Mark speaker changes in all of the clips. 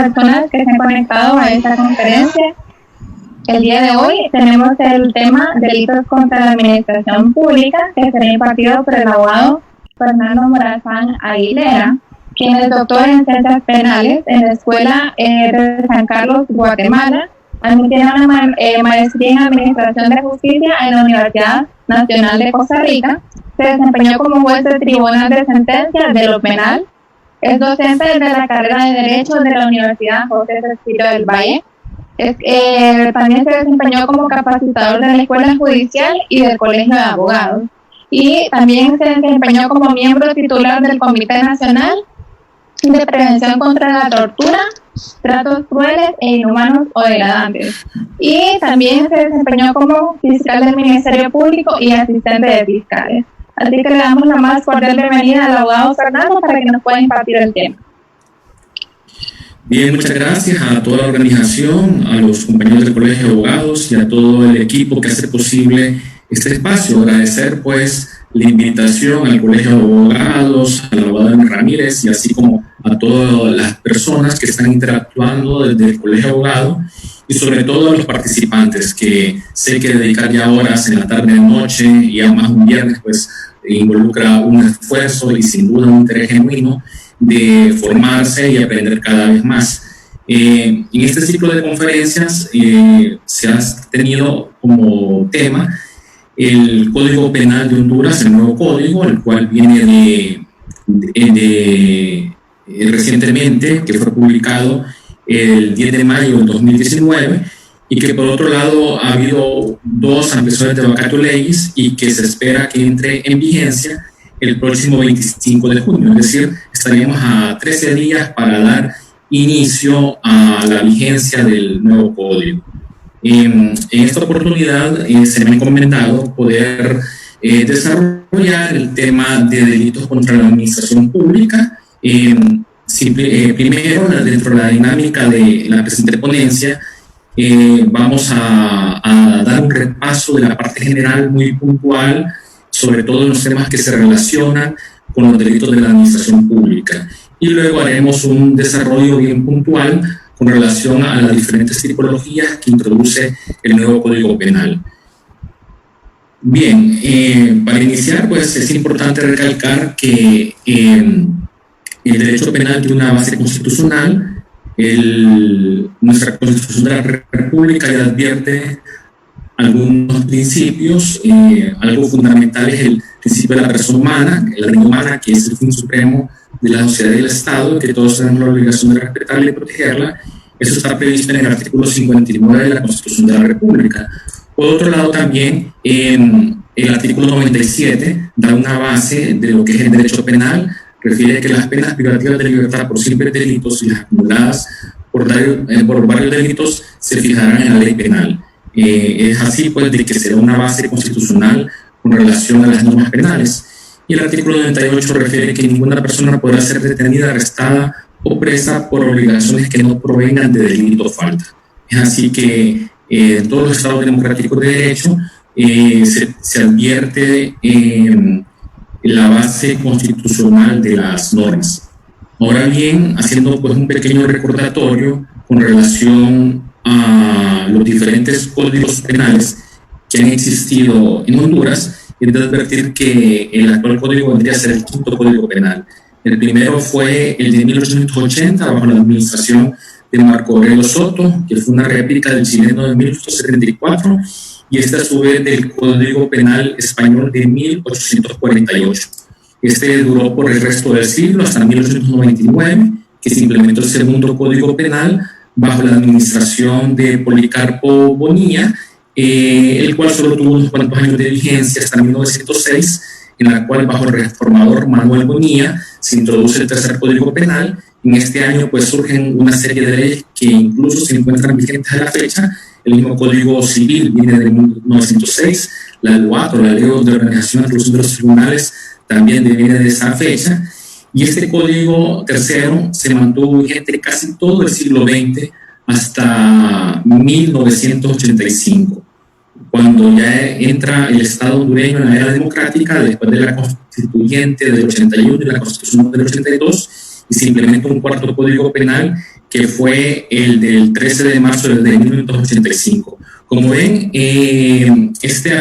Speaker 1: personas que se han conectado a esta conferencia. El día de hoy tenemos el tema delitos contra la administración pública, que será impartido por el abogado Fernando Morazán Aguilera, quien es doctor en ciencias penales en la Escuela de San Carlos, Guatemala. También tiene una maestría en Administración de Justicia en la Universidad Nacional de Costa Rica. Se desempeñó como juez del Tribunal de Sentencias de lo Penal. Es docente de la carrera de Derecho de la Universidad José Cecilio del Valle. También se desempeñó como capacitador de la Escuela Judicial y del Colegio de Abogados. Y también se desempeñó como miembro titular del Comité Nacional de Prevención contra la Tortura, Tratos Crueles e Inhumanos o Degradantes. Y también se desempeñó como fiscal del Ministerio Público y asistente de fiscales. Así que le damos la más cordial bienvenida al abogado Fernando para que nos pueda impartir el tema.
Speaker 2: Bien, muchas gracias a toda la organización, a los compañeros del Colegio de Abogados y a todo el equipo que hace posible este espacio. Agradecer pues la invitación al Colegio de Abogados, al abogado Ramírez y así como a todas las personas que están interactuando desde el Colegio de Abogados y sobre todo a los participantes que sé que dedicar ya horas en la tarde y noche y además un viernes pues involucra un esfuerzo y sin duda un interés genuino de formarse y aprender cada vez más. En este ciclo de conferencias se ha tenido como tema el Código Penal de Honduras, el nuevo código, el cual viene recientemente, que fue publicado el 10 de mayo del 2019, y que por otro lado ha habido 2 ampliaciones de vacatio legis y que se espera que entre en vigencia el próximo 25 de junio, es decir, estaríamos a 13 días para dar inicio a la vigencia del nuevo código. En esta oportunidad se me ha encomendado poder desarrollar el tema de delitos contra la administración pública. Primero, dentro de la dinámica de la presente ponencia, vamos a dar un repaso de la parte general muy puntual, sobre todo en los temas que se relacionan con los delitos de la administración pública. Y luego haremos un desarrollo bien puntual con relación a las diferentes tipologías que introduce el nuevo Código Penal. Bien, para iniciar, pues es importante recalcar que el derecho penal tiene una base constitucional. Nuestra Constitución de la República ya advierte algunos principios. Algo fundamental es el principio de la persona humana, la dignidad humana, que es el fin supremo de la sociedad y del Estado, que todos tenemos la obligación de respetarla y protegerla. Eso está previsto en el artículo 59 de la Constitución de la República. Por otro lado, también el artículo 97 da una base de lo que es el derecho penal. Refiere que las penas privativas de libertad por simples delitos y las acumuladas por varios delitos se fijarán en la ley penal. Es así, pues, de que será una base constitucional con relación a las normas penales. Y el artículo 98 refiere que ninguna persona podrá ser detenida, arrestada o presa por obligaciones que no provengan de delito o falta. Es así que en todos los estados democráticos de derecho se advierte la base constitucional de las normas. Ahora bien, haciendo pues un pequeño recordatorio con relación a los diferentes códigos penales que han existido en Honduras, es de advertir que el actual código vendría a ser el 5º código penal. El primero fue el de 1880, bajo la administración de Marco Aurelio Soto, que fue una réplica del chileno de 1874, y este a su vez del Código Penal español de 1848. Este duró por el resto del siglo, hasta 1899, que se implementó el segundo Código Penal bajo la administración de Policarpo Bonilla, el cual solo tuvo unos cuantos años de vigencia hasta 1906, en la cual bajo el reformador Manuel Bonilla se introduce el tercer Código Penal. En este año pues surgen una serie de leyes que incluso se encuentran vigentes a la fecha. El mismo Código Civil viene de 1906, la LUAT, la Ley de Organización y Resolución de los Tribunales, también viene de esa fecha, y este Código tercero se mantuvo vigente casi todo el siglo XX hasta 1985, cuando ya entra el Estado hondureño en la era democrática, después de la Constituyente del 81 y la Constitución del 82, y se implementa un cuarto código penal que fue el del 13 de marzo de 1985. Como ven, este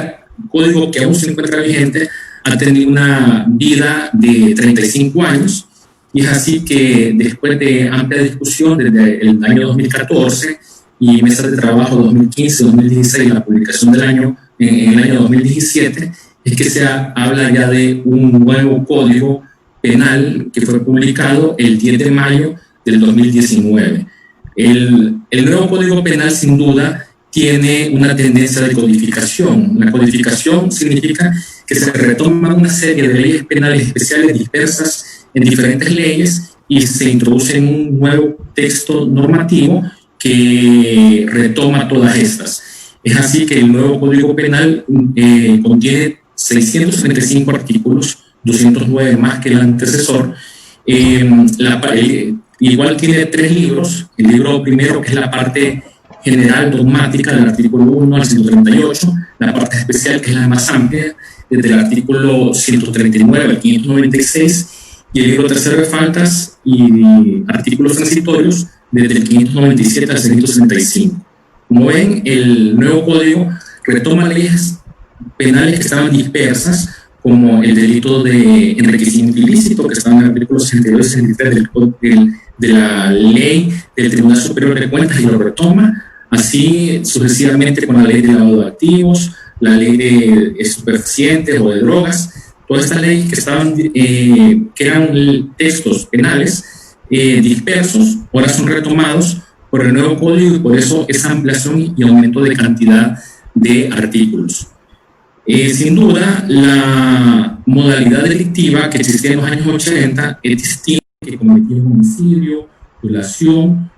Speaker 2: código que aún se encuentra vigente ha tenido una vida de 35 años, y es así que después de amplia discusión desde el año 2014 y mesas de trabajo 2015, 2016, la publicación del año en el año 2017, es que se habla ya de un nuevo código penal que fue publicado el 10 de mayo del 2019. El nuevo código penal, sin duda, tiene una tendencia de codificación. Una codificación significa que se retoman una serie de leyes penales especiales dispersas en diferentes leyes y se introduce en un nuevo texto normativo que retoma todas estas. Es así que el nuevo Código Penal contiene 635 artículos, 209 más que el antecesor. Igual tiene 3 libros. El libro primero, que es la parte general dogmática del artículo 1 al 138, la parte especial, que es la más amplia, desde el artículo 139 al 596, y el libro tercero de faltas y artículos transitorios, desde el 597 al 665. Como ven, el nuevo código retoma leyes penales que estaban dispersas, como el delito de enriquecimiento ilícito, que está en el artículo 62 y 63 de la ley del Tribunal Superior de Cuentas, y lo retoma, así sucesivamente con la ley de lavado de activos, la ley de estupefacientes o de drogas. Todas estas leyes que estaban, que eran textos penales dispersos, ahora son retomados por el nuevo código, y por eso esa ampliación y aumento de cantidad de artículos. Sin duda, la modalidad delictiva que existía en los años 80 es distinta, que cometía homicidio, violación,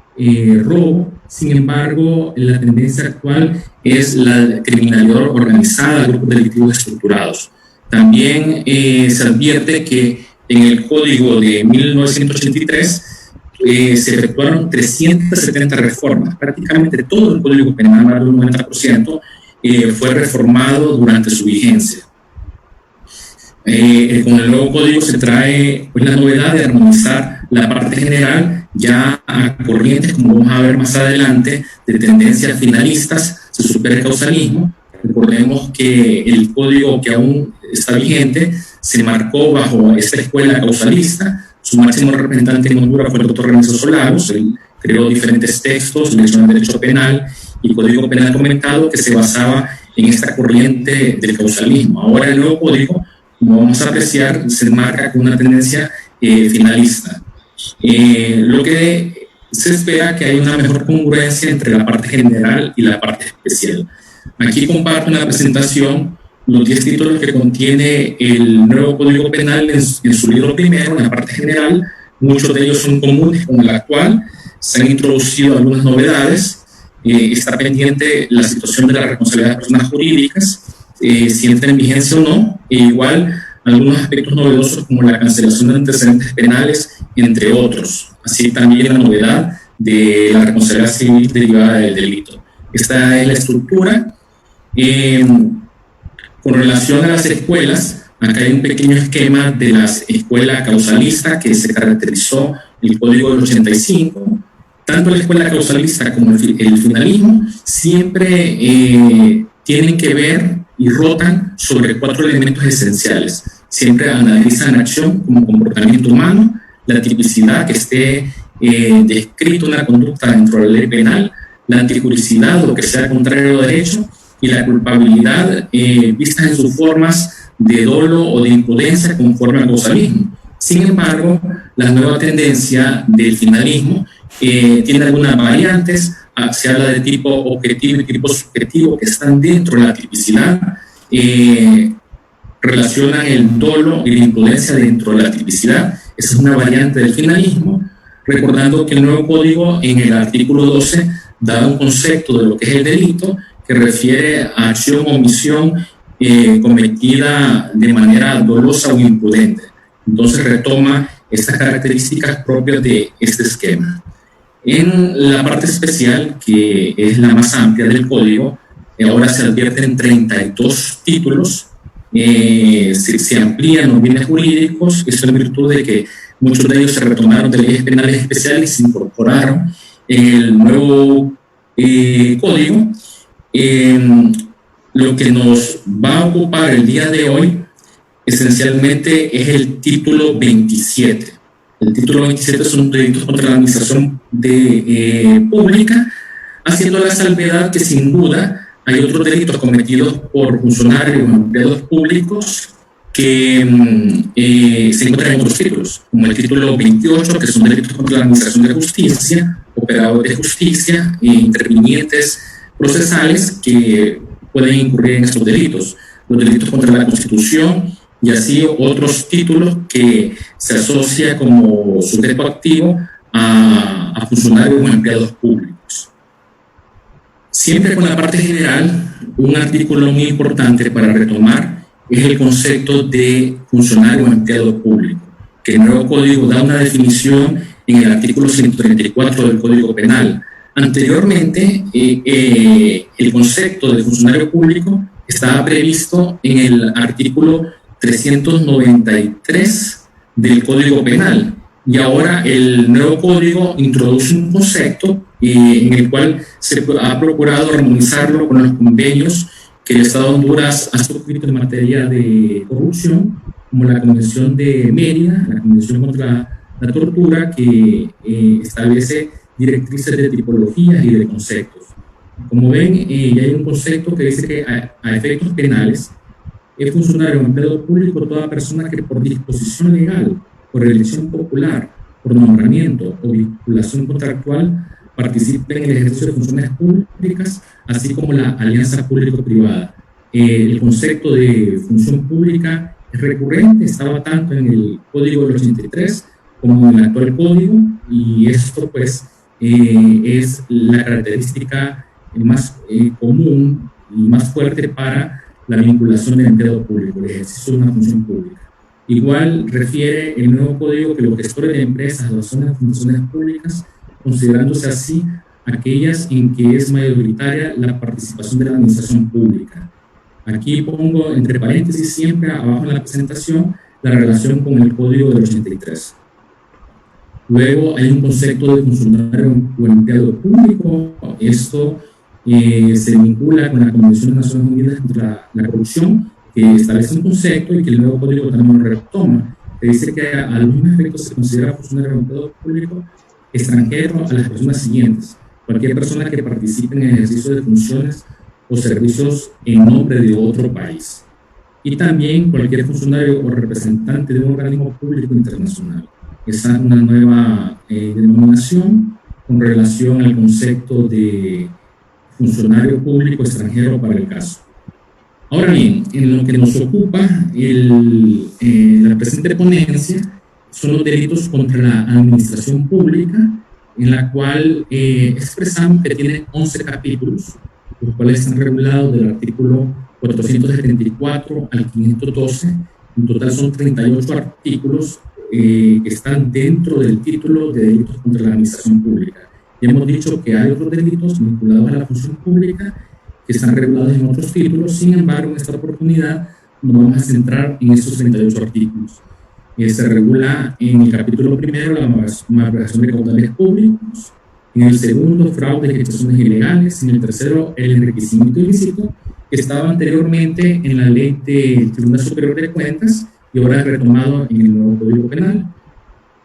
Speaker 2: robo. Sin embargo, la tendencia actual es la criminalidad organizada, grupos delictivos estructurados. También se advierte que en el Código de 1983 se efectuaron 370 reformas. Prácticamente todo el Código Penal, más del 90%, fue reformado durante su vigencia. Con el nuevo código se trae pues, la novedad de armonizar la parte general ya a corrientes, como vamos a ver más adelante, de tendencias finalistas. Se supera el causalismo. Recordemos que el código que aún está vigente se marcó bajo esta escuela causalista. Su máximo representante en Honduras fue el doctor Ernesto Solagos. Él creó diferentes textos, lecciones de derecho penal y código penal comentado, que se basaba en esta corriente del causalismo. Ahora el nuevo código, como vamos a apreciar, se marca con una tendencia finalista. Lo que se espera que haya una mejor congruencia entre la parte general y la parte especial. Aquí comparto en la presentación los 10 títulos que contiene el nuevo Código Penal en su libro primero, en la parte general. Muchos de ellos son comunes con el actual. Se han introducido algunas novedades. Está pendiente la situación de la responsabilidad de personas jurídicas, si entra en vigencia o no, e igual algunos aspectos novedosos como la cancelación de antecedentes penales, entre otros. Así también la novedad de la responsabilidad civil derivada del delito. Esta es la estructura. Con relación a las escuelas, acá hay un pequeño esquema de la escuela causalista que se caracterizó en el Código del 85. Tanto la escuela causalista como el finalismo siempre tienen que ver y rotan sobre 4 elementos esenciales. Siempre analizan la acción como comportamiento humano, la tipicidad que esté descrito una conducta dentro de la ley penal, la antijuricidad o lo que sea contrario a derecho, y la culpabilidad vista en sus formas de dolo o de imprudencia conforme al causalismo. Sin embargo, la nueva tendencia del finalismo tiene algunas variantes. Se habla de tipo objetivo y tipo subjetivo que están dentro de la tipicidad. Relacionan el dolo y la imprudencia dentro de la tipicidad. Esa es una variante del finalismo. Recordando que el nuevo código en el artículo 12 da un concepto de lo que es el delito, que refiere a acción o omisión cometida de manera dolosa o imprudente. Entonces retoma estas características propias de este esquema. En la parte especial, que es la más amplia del código, ahora se advierten 32 títulos, se amplían los bienes jurídicos, eso en virtud de que muchos de ellos se retomaron de leyes penales especiales y se incorporaron en el nuevo código. Lo que nos va a ocupar el día de hoy esencialmente es el título 27. El título 27 son delitos contra la administración pública, haciendo la salvedad que sin duda hay otros delitos cometidos por funcionarios o empleados públicos que se encuentran en otros títulos, como el título 28, que son delitos contra la administración de justicia, operadores de justicia e intervinientes procesales que pueden incurrir en estos delitos, los delitos contra la Constitución y así otros títulos que se asocia como sujeto activo a funcionarios o empleados públicos. Siempre con la parte general, un artículo muy importante para retomar es el concepto de funcionario o empleado público, que el nuevo código da una definición en el artículo 134 del Código Penal. Anteriormente, el concepto de funcionario público estaba previsto en el artículo 393 del Código Penal, y ahora el nuevo código introduce un concepto en el cual se ha procurado armonizarlo con los convenios que el Estado de Honduras ha suscrito en materia de corrupción, como la Convención de Mérida, la Convención contra la Tortura, que establece directrices de tipologías y de conceptos. Como ven, ya hay un concepto que dice que a efectos penales es funcionario o empleado público toda persona que por disposición legal, por elección popular, por nombramiento o vinculación contractual participe en el ejercicio de funciones públicas, así como la alianza público-privada. El concepto de función pública es recurrente, estaba tanto en el Código del 83 como en el actual Código, y esto pues es la característica más común y más fuerte para la vinculación del empleado público, el ejercicio de una función pública. Igual refiere el nuevo código que los gestores de empresas o zonas de funciones públicas, considerándose así aquellas en que es mayoritaria la participación de la administración pública. Aquí pongo entre paréntesis siempre abajo en la presentación la relación con el código del 83. Luego hay un concepto de funcionario o empleado público. Esto se vincula con la Convención de Naciones Unidas contra la corrupción, que establece un concepto y que el nuevo código también lo retoma, que dice que a algunos efectos se considera funcionario o empleado público extranjero a las personas siguientes: cualquier persona que participe en el ejercicio de funciones o servicios en nombre de otro país, y también cualquier funcionario o representante de un organismo público internacional. Esa es una nueva denominación con relación al concepto de funcionario público extranjero para el caso. Ahora bien, en lo que nos ocupa la presente ponencia son los delitos contra la administración pública, en la cual expresamos que tiene 11 capítulos, los cuales están regulados del artículo 474 al 512. En total son 38 artículos que están dentro del título de delitos contra la administración pública. Ya hemos dicho que hay otros delitos vinculados a la función pública que están regulados en otros títulos. Sin embargo, en esta oportunidad nos vamos a centrar en estos 38 artículos. Se regula en el capítulo primero la malversación de caudales públicos, en el segundo fraude y ejecuciones ilegales, en el tercero el enriquecimiento ilícito, que estaba anteriormente en la ley del Tribunal Superior de Cuentas y ahora es retomado en el nuevo Código Penal.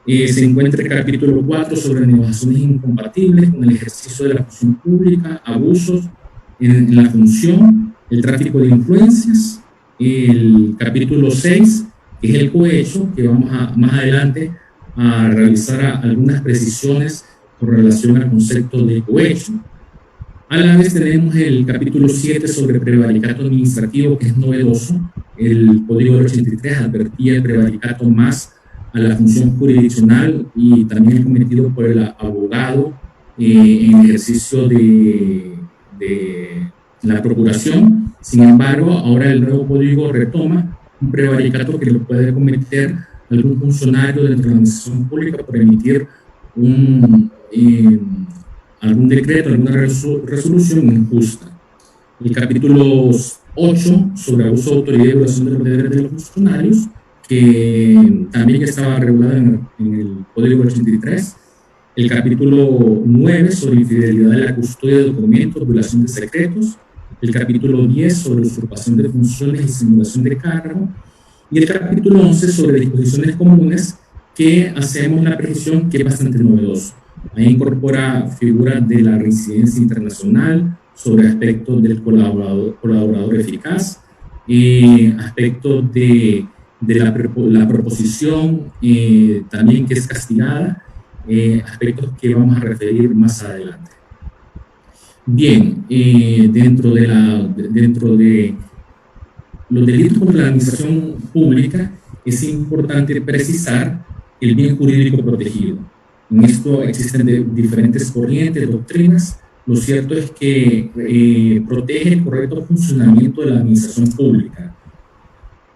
Speaker 2: Se encuentra el capítulo 4 sobre negociaciones incompatibles con el ejercicio de la función pública, abusos en la función, el tráfico de influencias. El capítulo 6, que es el cohecho, que vamos más adelante a realizar algunas precisiones con relación al concepto de cohecho. A la vez tenemos el capítulo 7 sobre prevaricato administrativo, que es novedoso. El Código del 83 advertía el prevaricato más a la función jurisdiccional y también es cometido por el abogado en ejercicio de la procuración. Sin embargo, ahora el nuevo código retoma un prevaricato que lo puede cometer algún funcionario dentro de la administración pública por emitir algún decreto, alguna resolución injusta. El capítulo 8 sobre abuso de autoridad y violación de los deberes de los funcionarios, que también estaba regulada en el Código 83. El capítulo 9 sobre infidelidad de la custodia de documentos, violación de secretos. El capítulo 10 sobre usurpación de funciones y simulación de cargo. Y el capítulo 11 sobre disposiciones comunes, que hacemos la precisión que es bastante novedoso. Ahí incorpora figuras de la reincidencia internacional, sobre aspectos del colaborador eficaz, aspectos de la proposición también que es castigada, aspectos que vamos a referir más adelante. Bien, dentro de los delitos contra la administración pública es importante precisar el bien jurídico protegido. En esto existen diferentes corrientes, doctrinas. Lo cierto es que protege el correcto funcionamiento de la administración pública.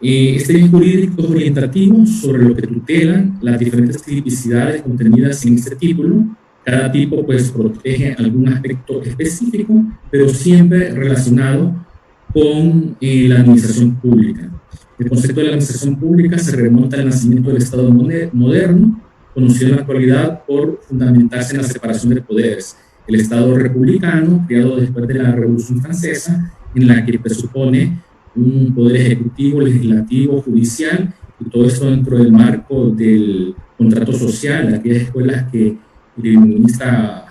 Speaker 2: Este bien jurídico es orientativo sobre lo que tutelan las diferentes tipicidades contenidas en este título. Cada tipo pues protege algún aspecto específico, pero siempre relacionado con la administración pública. El concepto de la administración pública se remonta al nacimiento del Estado moderno, conocido en la actualidad por fundamentarse en la separación de poderes. El Estado republicano, creado después de la Revolución Francesa, en la que presupone un poder ejecutivo, legislativo, judicial, y todo esto dentro del marco del contrato social, de aquellas escuelas que el comunista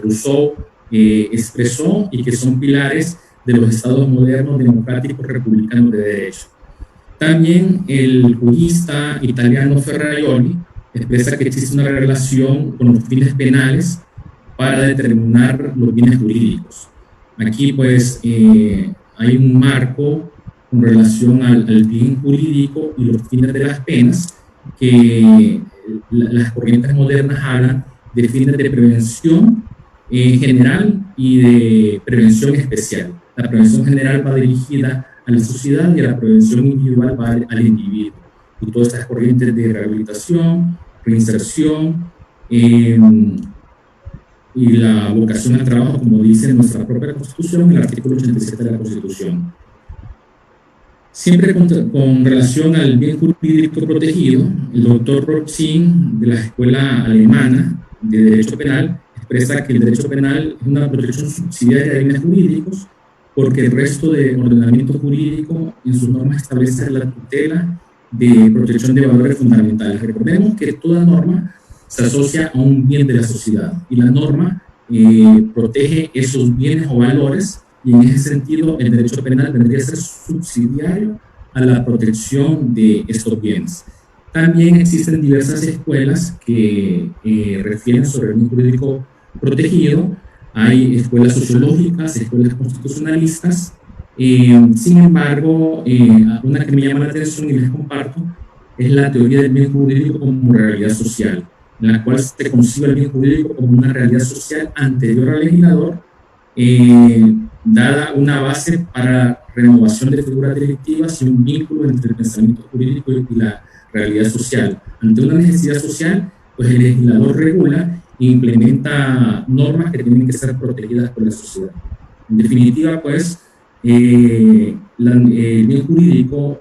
Speaker 2: Rousseau expresó y que son pilares de los estados modernos, democráticos, republicanos de derecho. También el jurista italiano Ferraioli expresa que existe una relación con los fines penales para determinar los bienes jurídicos. Aquí pues hay un marco con relación al bien jurídico y los fines de las penas, que las corrientes modernas hablan de fines de prevención general y de prevención especial. La prevención general va dirigida a la sociedad y la prevención individual va al individuo. Y todas estas corrientes de rehabilitación, reinserción y la vocación al trabajo, como dice nuestra propia Constitución, el artículo 87 de la Constitución. Siempre con relación al bien jurídico protegido, el doctor Rothschild, de la Escuela Alemana de Derecho Penal, expresa que el derecho penal es una protección subsidiaria de bienes jurídicos, porque el resto de ordenamiento jurídico en sus normas establece la tutela de protección de valores fundamentales. Recordemos que toda norma se asocia a un bien de la sociedad y la norma protege esos bienes o valores, y en ese sentido el derecho penal tendría que ser subsidiario a la protección de estos bienes. También existen diversas escuelas que refieren sobre el bien jurídico protegido. Hay escuelas sociológicas, escuelas constitucionalistas. Sin embargo, una que me llama la atención y les comparto es la teoría del bien jurídico como realidad social, en la cual se concibe el bien jurídico como una realidad social anterior al legislador, dada una base para renovación de figuras directivas y un vínculo entre el pensamiento jurídico y la realidad social. Ante una necesidad social, pues el legislador regula e implementa normas que tienen que ser protegidas por la sociedad. En definitiva, pues, el bien jurídico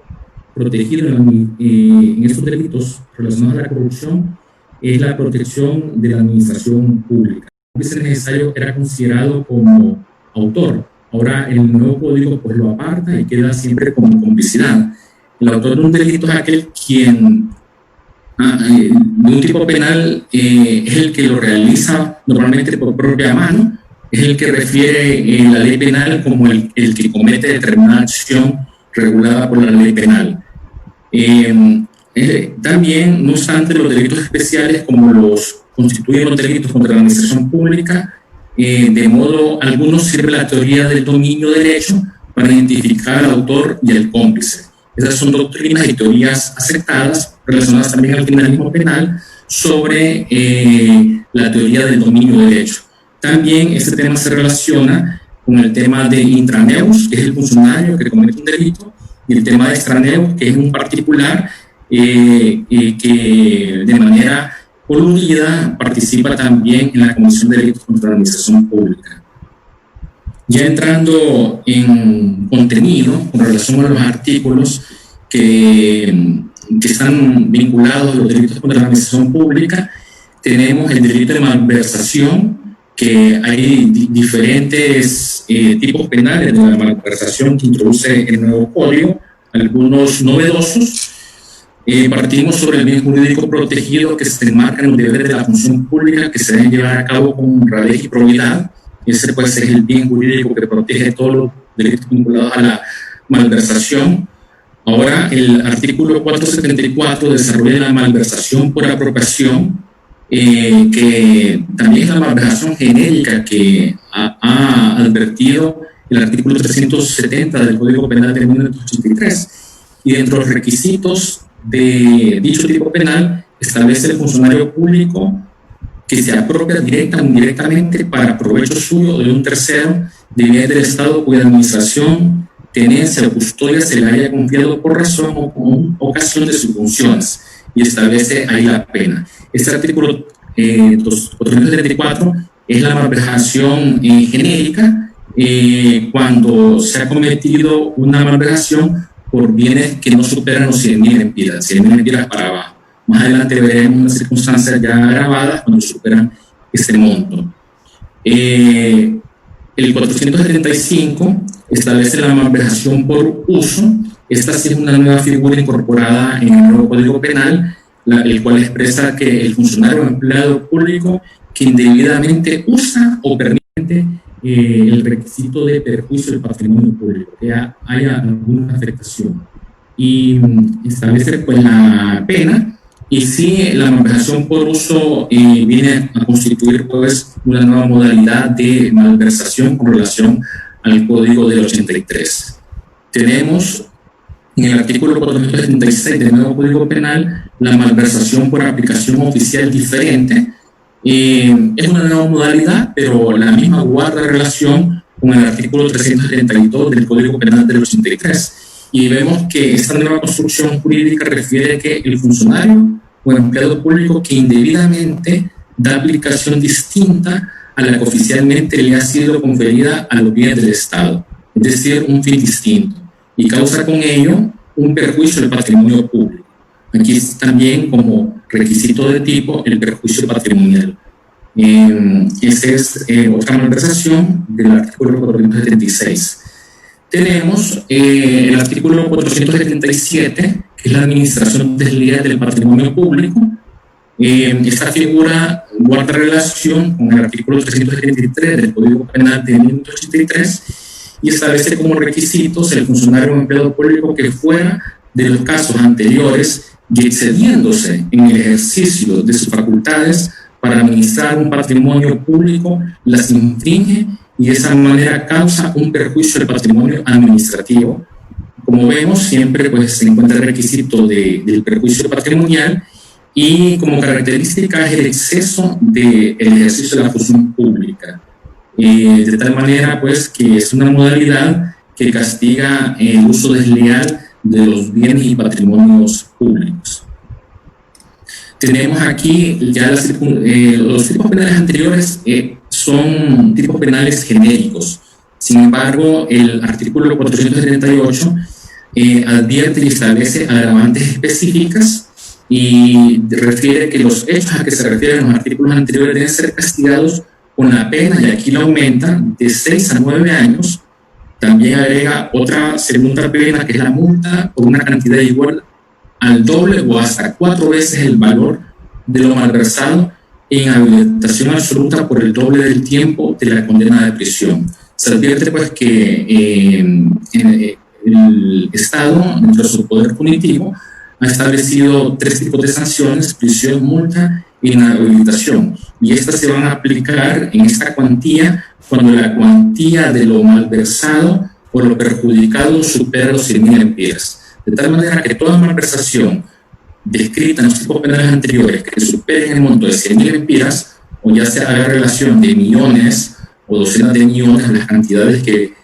Speaker 2: protegido en estos delitos relacionados a la corrupción es la protección de la administración pública. Es necesario que era considerado como autor. Ahora el nuevo código pues lo aparta y queda siempre como complicidad. El autor de un delito es aquel quien de un tipo penal es el que lo realiza normalmente por propia mano, es el que refiere la ley penal como el que comete determinada acción regulada por la ley penal. También, no obstante, los delitos especiales, como los constituyen los delitos contra la administración pública, de modo algunos sirve la teoría del dominio de derecho para identificar al autor y al cómplice. Esas son doctrinas y teorías aceptadas, relacionadas también al penalismo penal, sobre la teoría del dominio de derecho. También este tema se relaciona con el tema de intraneus, que es el funcionario que comete un delito, y el tema de extraneus, que es un particular que de manera coludida participa también en la comisión de delitos contra la administración pública. Ya entrando en contenido con relación a los artículos que están vinculados a los delitos contra la administración pública, tenemos el delito de malversación, que hay diferentes tipos penales de la malversación que introduce el nuevo código, algunos novedosos. Partimos sobre el bien jurídico protegido que se enmarca en los deberes de la función pública que se deben llevar a cabo con honradez y probidad. Ese puede ser el bien jurídico que protege todos los delitos vinculados a la malversación. Ahora, el artículo 474 desarrolla la malversación por apropiación, que también es la malversación genérica que ha advertido el artículo 370 del Código Penal de 1983. Y dentro de los requisitos de dicho tipo penal establece el funcionario público que se apropia directa o indirectamente para provecho suyo o de un tercero de bienes del Estado cuya administración, tenencia o custodia se le haya confiado por razón o con ocasión de sus funciones, y establece ahí la pena. Este artículo 434 es la malversación genérica cuando se ha cometido una malversación por bienes que no superan los 100.000 lempiras, 100.000 lempiras para abajo. Más adelante veremos unas circunstancias ya agravadas cuando superan ese monto. El 475 establece la malversación por uso. Esta sí es una nueva figura incorporada en el nuevo Código Penal, el cual expresa que el funcionario o empleado público que indebidamente usa o permite el requisito de perjuicio del patrimonio público, que haya alguna afectación. Y establece pues la pena, y si la malversación por uso viene a constituir pues una nueva modalidad de malversación con relación al Código del 83. Tenemos en el artículo 476 del nuevo Código Penal la malversación por aplicación oficial diferente. Es una nueva modalidad, pero la misma guarda relación con el artículo 332 del Código Penal del 83. Y vemos que esta nueva construcción jurídica refiere que el funcionario o empleado público que indebidamente da aplicación distinta a la que oficialmente le ha sido conferida a los bienes del Estado, es decir, un fin distinto, y causa con ello un perjuicio del patrimonio público. Aquí es también como requisito de tipo el perjuicio patrimonial. Esa es otra malversación del artículo 476. Tenemos el artículo 477, que es la administración desleal del patrimonio público. Esta figura guarda relación con el artículo 373 del Código Penal de 1983 y establece como requisitos el funcionario o empleado público que fuera de los casos anteriores y excediéndose en el ejercicio de sus facultades para administrar un patrimonio público, las infringe y de esa manera causa un perjuicio del patrimonio administrativo. Como vemos, siempre pues, se encuentra el requisito del perjuicio patrimonial, y como característica es el exceso del ejercicio de la función pública. De tal manera pues, que es una modalidad que castiga el uso desleal de los bienes y patrimonios públicos. Tenemos aquí ya los tipos penales anteriores son tipos penales genéricos. Sin embargo, el artículo 478 advierte y establece agravantes específicas y refiere que los hechos a que se refieren los artículos anteriores deben ser castigados con la pena, y aquí la aumenta de 6 a 9 años. También agrega otra segunda pena, que es la multa por una cantidad igual al doble o hasta 4 veces el valor de lo malversado, e inhabilitación absoluta por el doble del tiempo de la condena de prisión. Se advierte pues que el Estado, dentro de su poder punitivo, ha establecido 3 tipos de sanciones: prisión, multa e inhabilitación, y estas se van a aplicar en esta cuantía cuando la cuantía de lo malversado o lo perjudicado supera los 100.000 lempiras. De tal manera que toda malversación descrita en los tipos penales anteriores que superen el monto de 100.000 lempiras, o ya sea haga relación de millones o docenas de millones, las cantidades que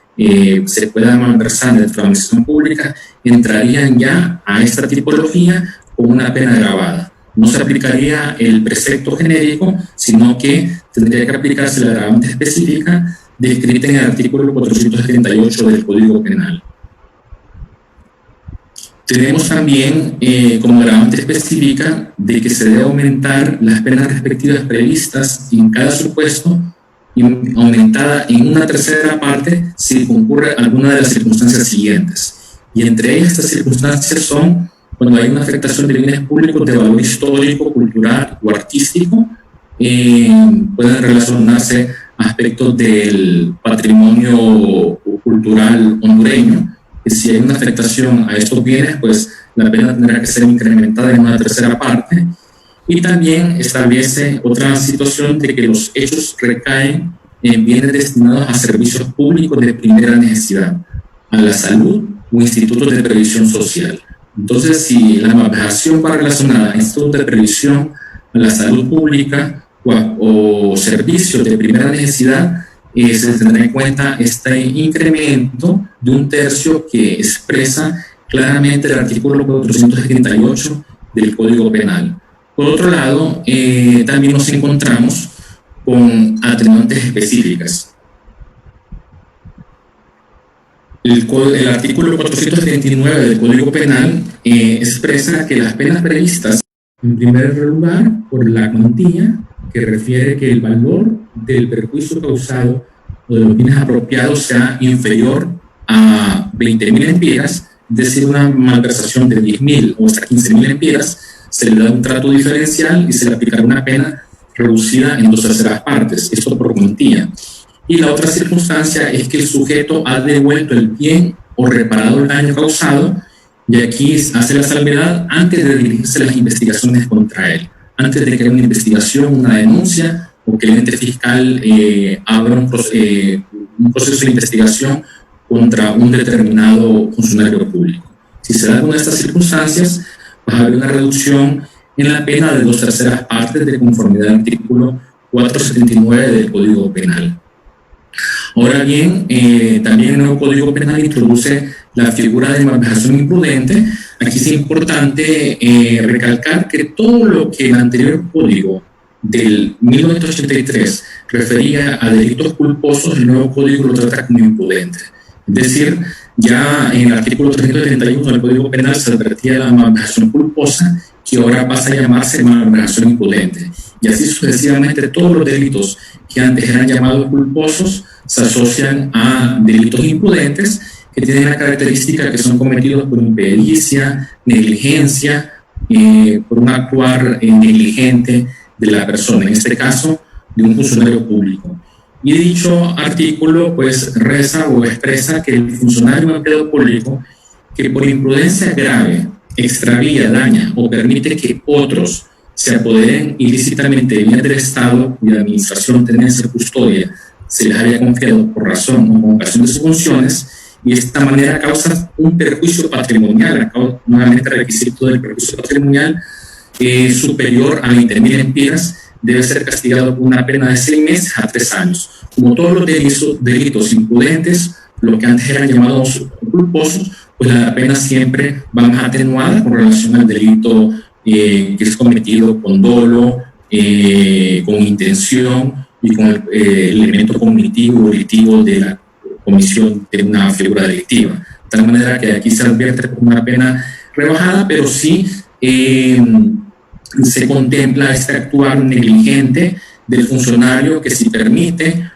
Speaker 2: se puedan malversar dentro de la administración pública, entrarían ya a esta tipología con una pena agravada. No se aplicaría el precepto genérico, sino que tendría que aplicarse la agravante específica descrita en el artículo 478 del Código Penal. Tenemos también, como agravante específica, de que se debe aumentar las penas respectivas previstas en cada supuesto, y aumentada en una tercera parte si concurre alguna de las circunstancias siguientes. Y entre ellas, estas circunstancias son cuando hay una afectación de bienes públicos de valor histórico, cultural o artístico, pueden relacionarse aspectos del patrimonio cultural hondureño. Y si hay una afectación a estos bienes, pues la pena tendrá que ser incrementada en una tercera parte. Y también establece otra situación de que los hechos recaen en bienes destinados a servicios públicos de primera necesidad, a la salud o institutos de previsión social. Entonces, si la malversación va relacionada a institutos de previsión, a la salud pública o servicios de primera necesidad, se tendrá en cuenta este incremento de 1/3 que expresa claramente el artículo 478 del Código Penal. Por otro lado, también nos encontramos con atenuantes específicas. El artículo 479 del Código Penal expresa que las penas previstas, en primer lugar, por la cuantía, que refiere que el valor del perjuicio causado o de los bienes apropiados sea inferior a 20.000 lempiras, es decir, una malversación de 10.000 o hasta 15.000 lempiras, se le da un trato diferencial y se le aplicará una pena reducida en 2/3 partes, esto por cuantía. Y la otra circunstancia es que el sujeto ha devuelto el bien o reparado el daño causado, y aquí hace la salvedad antes de dirigirse las investigaciones contra él, antes de que haya una investigación, una denuncia, o que el ente fiscal abra un proceso de investigación contra un determinado funcionario público. Si se da alguna de estas circunstancias, va a haber una reducción en la pena de 2/3 partes de conformidad al artículo 479 del Código Penal. Ahora bien, también el nuevo Código Penal introduce la figura de malversación imprudente. Aquí es importante recalcar que todo lo que el anterior Código del 1983 refería a delitos culposos, el nuevo Código lo trata como imprudente. Es decir, ya en el artículo 331 del Código Penal se advertía la malversación culposa, que ahora pasa a llamarse malversación imprudente. Y así sucesivamente todos los delitos que antes eran llamados culposos se asocian a delitos imprudentes, que tienen la característica que son cometidos por impericia, negligencia, por un actuar negligente de la persona, en este caso de un funcionario público. Y dicho artículo pues reza o expresa que el funcionario o empleado público que por imprudencia grave extravía, daña o permite que otros se apoderen ilícitamente de bienes del Estado cuya administración, tenencia o custodia se les haya confiado por razón o con ocasión de sus funciones, y de esta manera causa un perjuicio patrimonial, nuevamente el requisito del perjuicio patrimonial superior a 20.000 lempiras, debe ser castigado con una pena de 6 meses a 3 años. Como todos los delitos imprudentes, lo que antes eran llamados culposos, pues la pena siempre va más atenuada con relación al delito que es cometido con dolo, con intención y con el elemento cognitivo o delictivo de la comisión de una figura delictiva. De tal manera que aquí se advierte como una pena rebajada, pero sí se contempla este actuar negligente del funcionario que si permite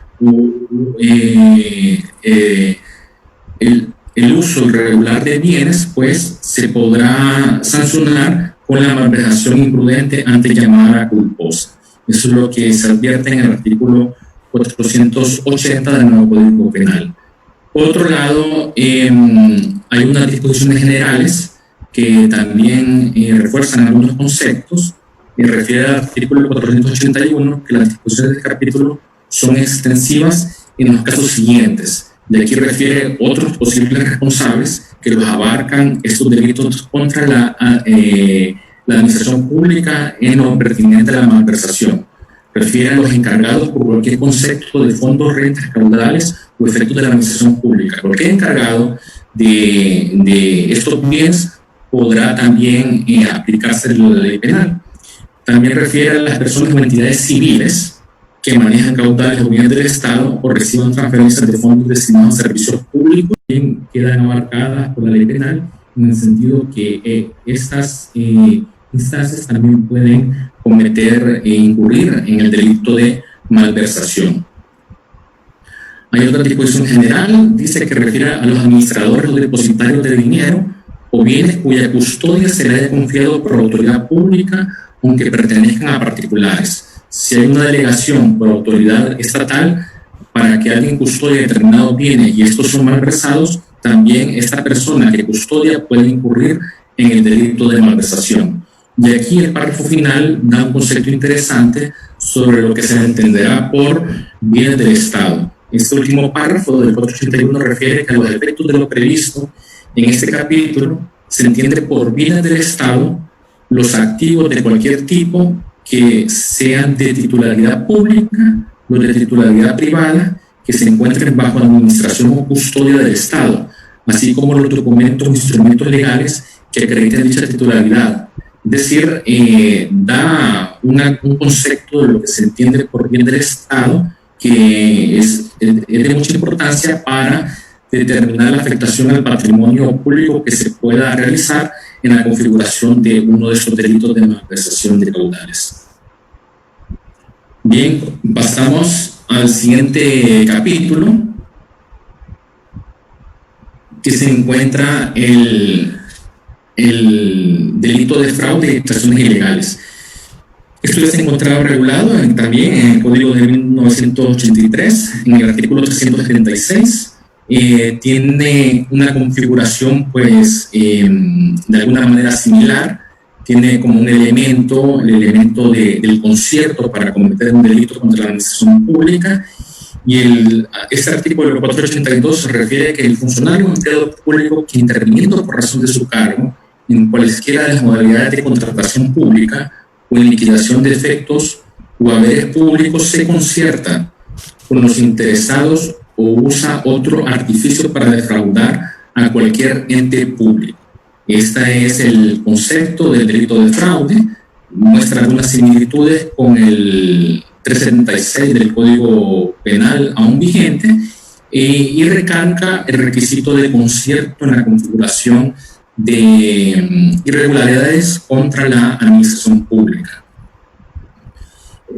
Speaker 2: el uso irregular de bienes, pues se podrá sancionar con la malversación imprudente antes llamada culposa. Eso es lo que se advierte en el artículo 480 del nuevo Código Penal. Por otro lado, hay unas disposiciones generales que también refuerzan algunos conceptos. Refiere al artículo 481 que las disposiciones del capítulo son extensivas en los casos siguientes. De aquí refiere otros posibles responsables que los abarcan estos delitos contra la administración pública en lo pertinente a la malversación. Refiere a los encargados por cualquier concepto de fondos, rentas, caudales o efectos de la administración pública. Cualquier encargado de estos bienes podrá también aplicarse la ley penal. También refiere a las personas o entidades civiles que manejan caudales o bienes del Estado o reciban transferencias de fondos destinados a servicios públicos, también quedan abarcadas por la ley penal, en el sentido que estas instancias también pueden cometer e incurrir en el delito de malversación. Hay otra disposición general, dice que refiere a los administradores o depositarios de dinero o bienes cuya custodia se le haya confiado por autoridad pública, aunque pertenezcan a particulares. Si hay una delegación por autoridad estatal para que alguien custodie determinados bienes y estos son malversados, también esta persona que custodia puede incurrir en el delito de malversación. Y aquí el párrafo final da un concepto interesante sobre lo que se entenderá por bienes del Estado. Este último párrafo del 481 refiere que a los efectos de lo previsto en este capítulo se entiende por bienes del Estado los activos de cualquier tipo que sean de titularidad pública, los de titularidad privada, que se encuentren bajo administración o custodia del Estado, así como los documentos o instrumentos legales que acrediten dicha titularidad. Es decir, da un concepto de lo que se entiende por bien del Estado, que es de mucha importancia para determinar la afectación al patrimonio público que se pueda realizar en la configuración de uno de estos delitos de malversación de caudales. Bien, pasamos al siguiente capítulo, que se encuentra el delito de fraude y extracciones ilegales. Esto ya se encontraba regulado también en el Código de 1983, en el artículo 376. Tiene una configuración, pues, de alguna manera similar. Tiene como un elemento, el elemento del concierto para cometer un delito contra la administración pública. Y este artículo 482 se refiere a que el funcionario o empleado público que, interviniendo por razón de su cargo en cualesquiera de las modalidades de contratación pública o en liquidación de efectos o haberes públicos, se concierta con los interesados o usa otro artificio para defraudar a cualquier ente público. Este es el concepto del delito de fraude. Muestra algunas similitudes con el 376 del Código Penal aún vigente y recalca el requisito de concierto en la configuración de irregularidades contra la administración pública.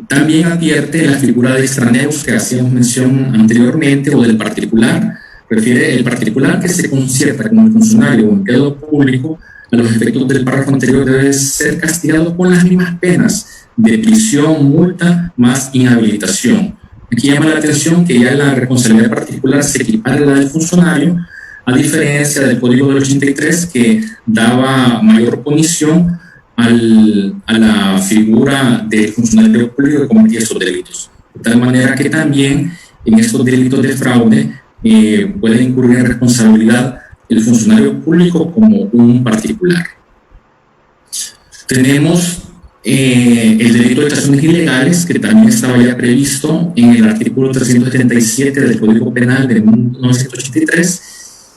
Speaker 2: También advierte la figura de extraneos que hacíamos mención anteriormente, o del particular. Refiere el particular que se concierta con el funcionario o empleado público a los efectos del párrafo anterior debe ser castigado con las mismas penas de prisión, multa, más inhabilitación. Aquí llama la atención que ya la responsabilidad particular se equipara a la del funcionario, a diferencia del Código del 83, que daba mayor punición a la figura del funcionario público que cometía estos delitos. De tal manera que también en estos delitos de fraude puede incurrir en responsabilidad el funcionario público como un particular. Tenemos el delito de extracciones ilegales, que también estaba ya previsto en el artículo 377 del Código Penal de 1983,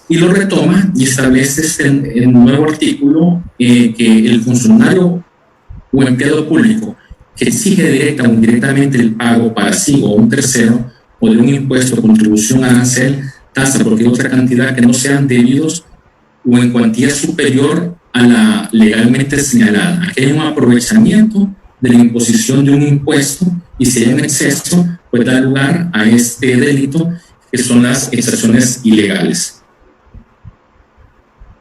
Speaker 2: y lo retoma y establece en un nuevo artículo que el funcionario o empleado público que exige directa o indirectamente el pago para sí o un tercero o de un impuesto, contribución, arancel, tasa, porque otra cantidad que no sean debidos o en cuantía superior a la legalmente señalada. Aquí hay un aprovechamiento de la imposición de un impuesto y si hay un exceso, puede dar lugar a este delito que son las extracciones ilegales.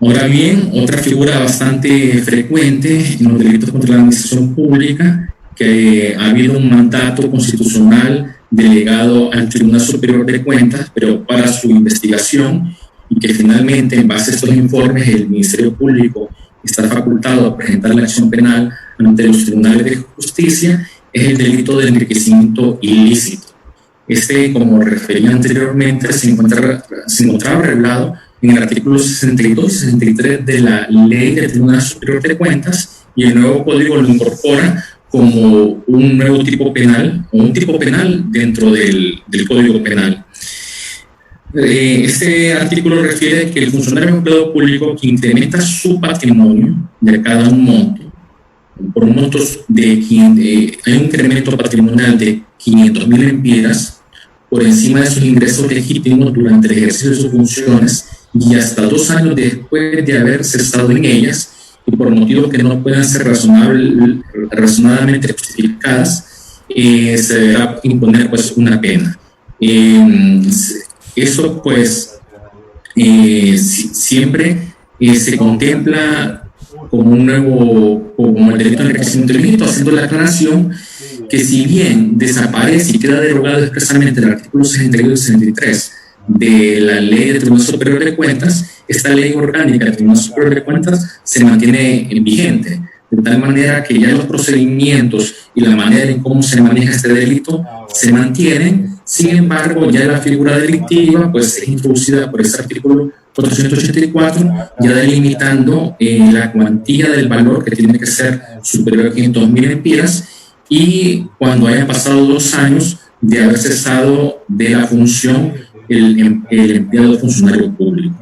Speaker 2: Ahora bien, otra figura bastante frecuente en los delitos contra la administración pública, que ha habido un mandato constitucional delegado al Tribunal Superior de Cuentas, pero para su investigación, y que finalmente, en base a estos informes, el Ministerio Público está facultado a presentar la acción penal ante los tribunales de justicia, es el delito de enriquecimiento ilícito. Este, como refería anteriormente, se encontraba regulado en el artículo 62 y 63 de la Ley del Tribunal Superior de Cuentas, y el nuevo código lo incorpora como un nuevo tipo penal, o un tipo penal dentro del Código Penal. Este artículo refiere que el funcionario o empleado público que incrementa su patrimonio de cada un monto, por montos hay un incremento patrimonial de 500.000 lempiras por encima de sus ingresos legítimos durante el ejercicio de sus funciones y hasta 2 años después de haber cesado en ellas, y por motivos que no puedan ser razonablemente justificadas, se deberá imponer pues una pena. Eso pues siempre se contempla como el delito de enriquecimiento ilícito, haciendo la aclaración que si bien desaparece y queda derogado expresamente el artículo 62 y 63 de la Ley del Tribunal Superior de Cuentas, esta ley orgánica del Tribunal Superior de Cuentas se mantiene vigente, de tal manera que ya los procedimientos y la manera en cómo se maneja este delito se mantienen. Sin embargo, ya la figura delictiva pues es introducida por este artículo 484, ya delimitando la cuantía del valor que tiene que ser superior a 500.000 lempiras, y cuando hayan pasado 2 años de haber cesado de la función el empleado funcionario público.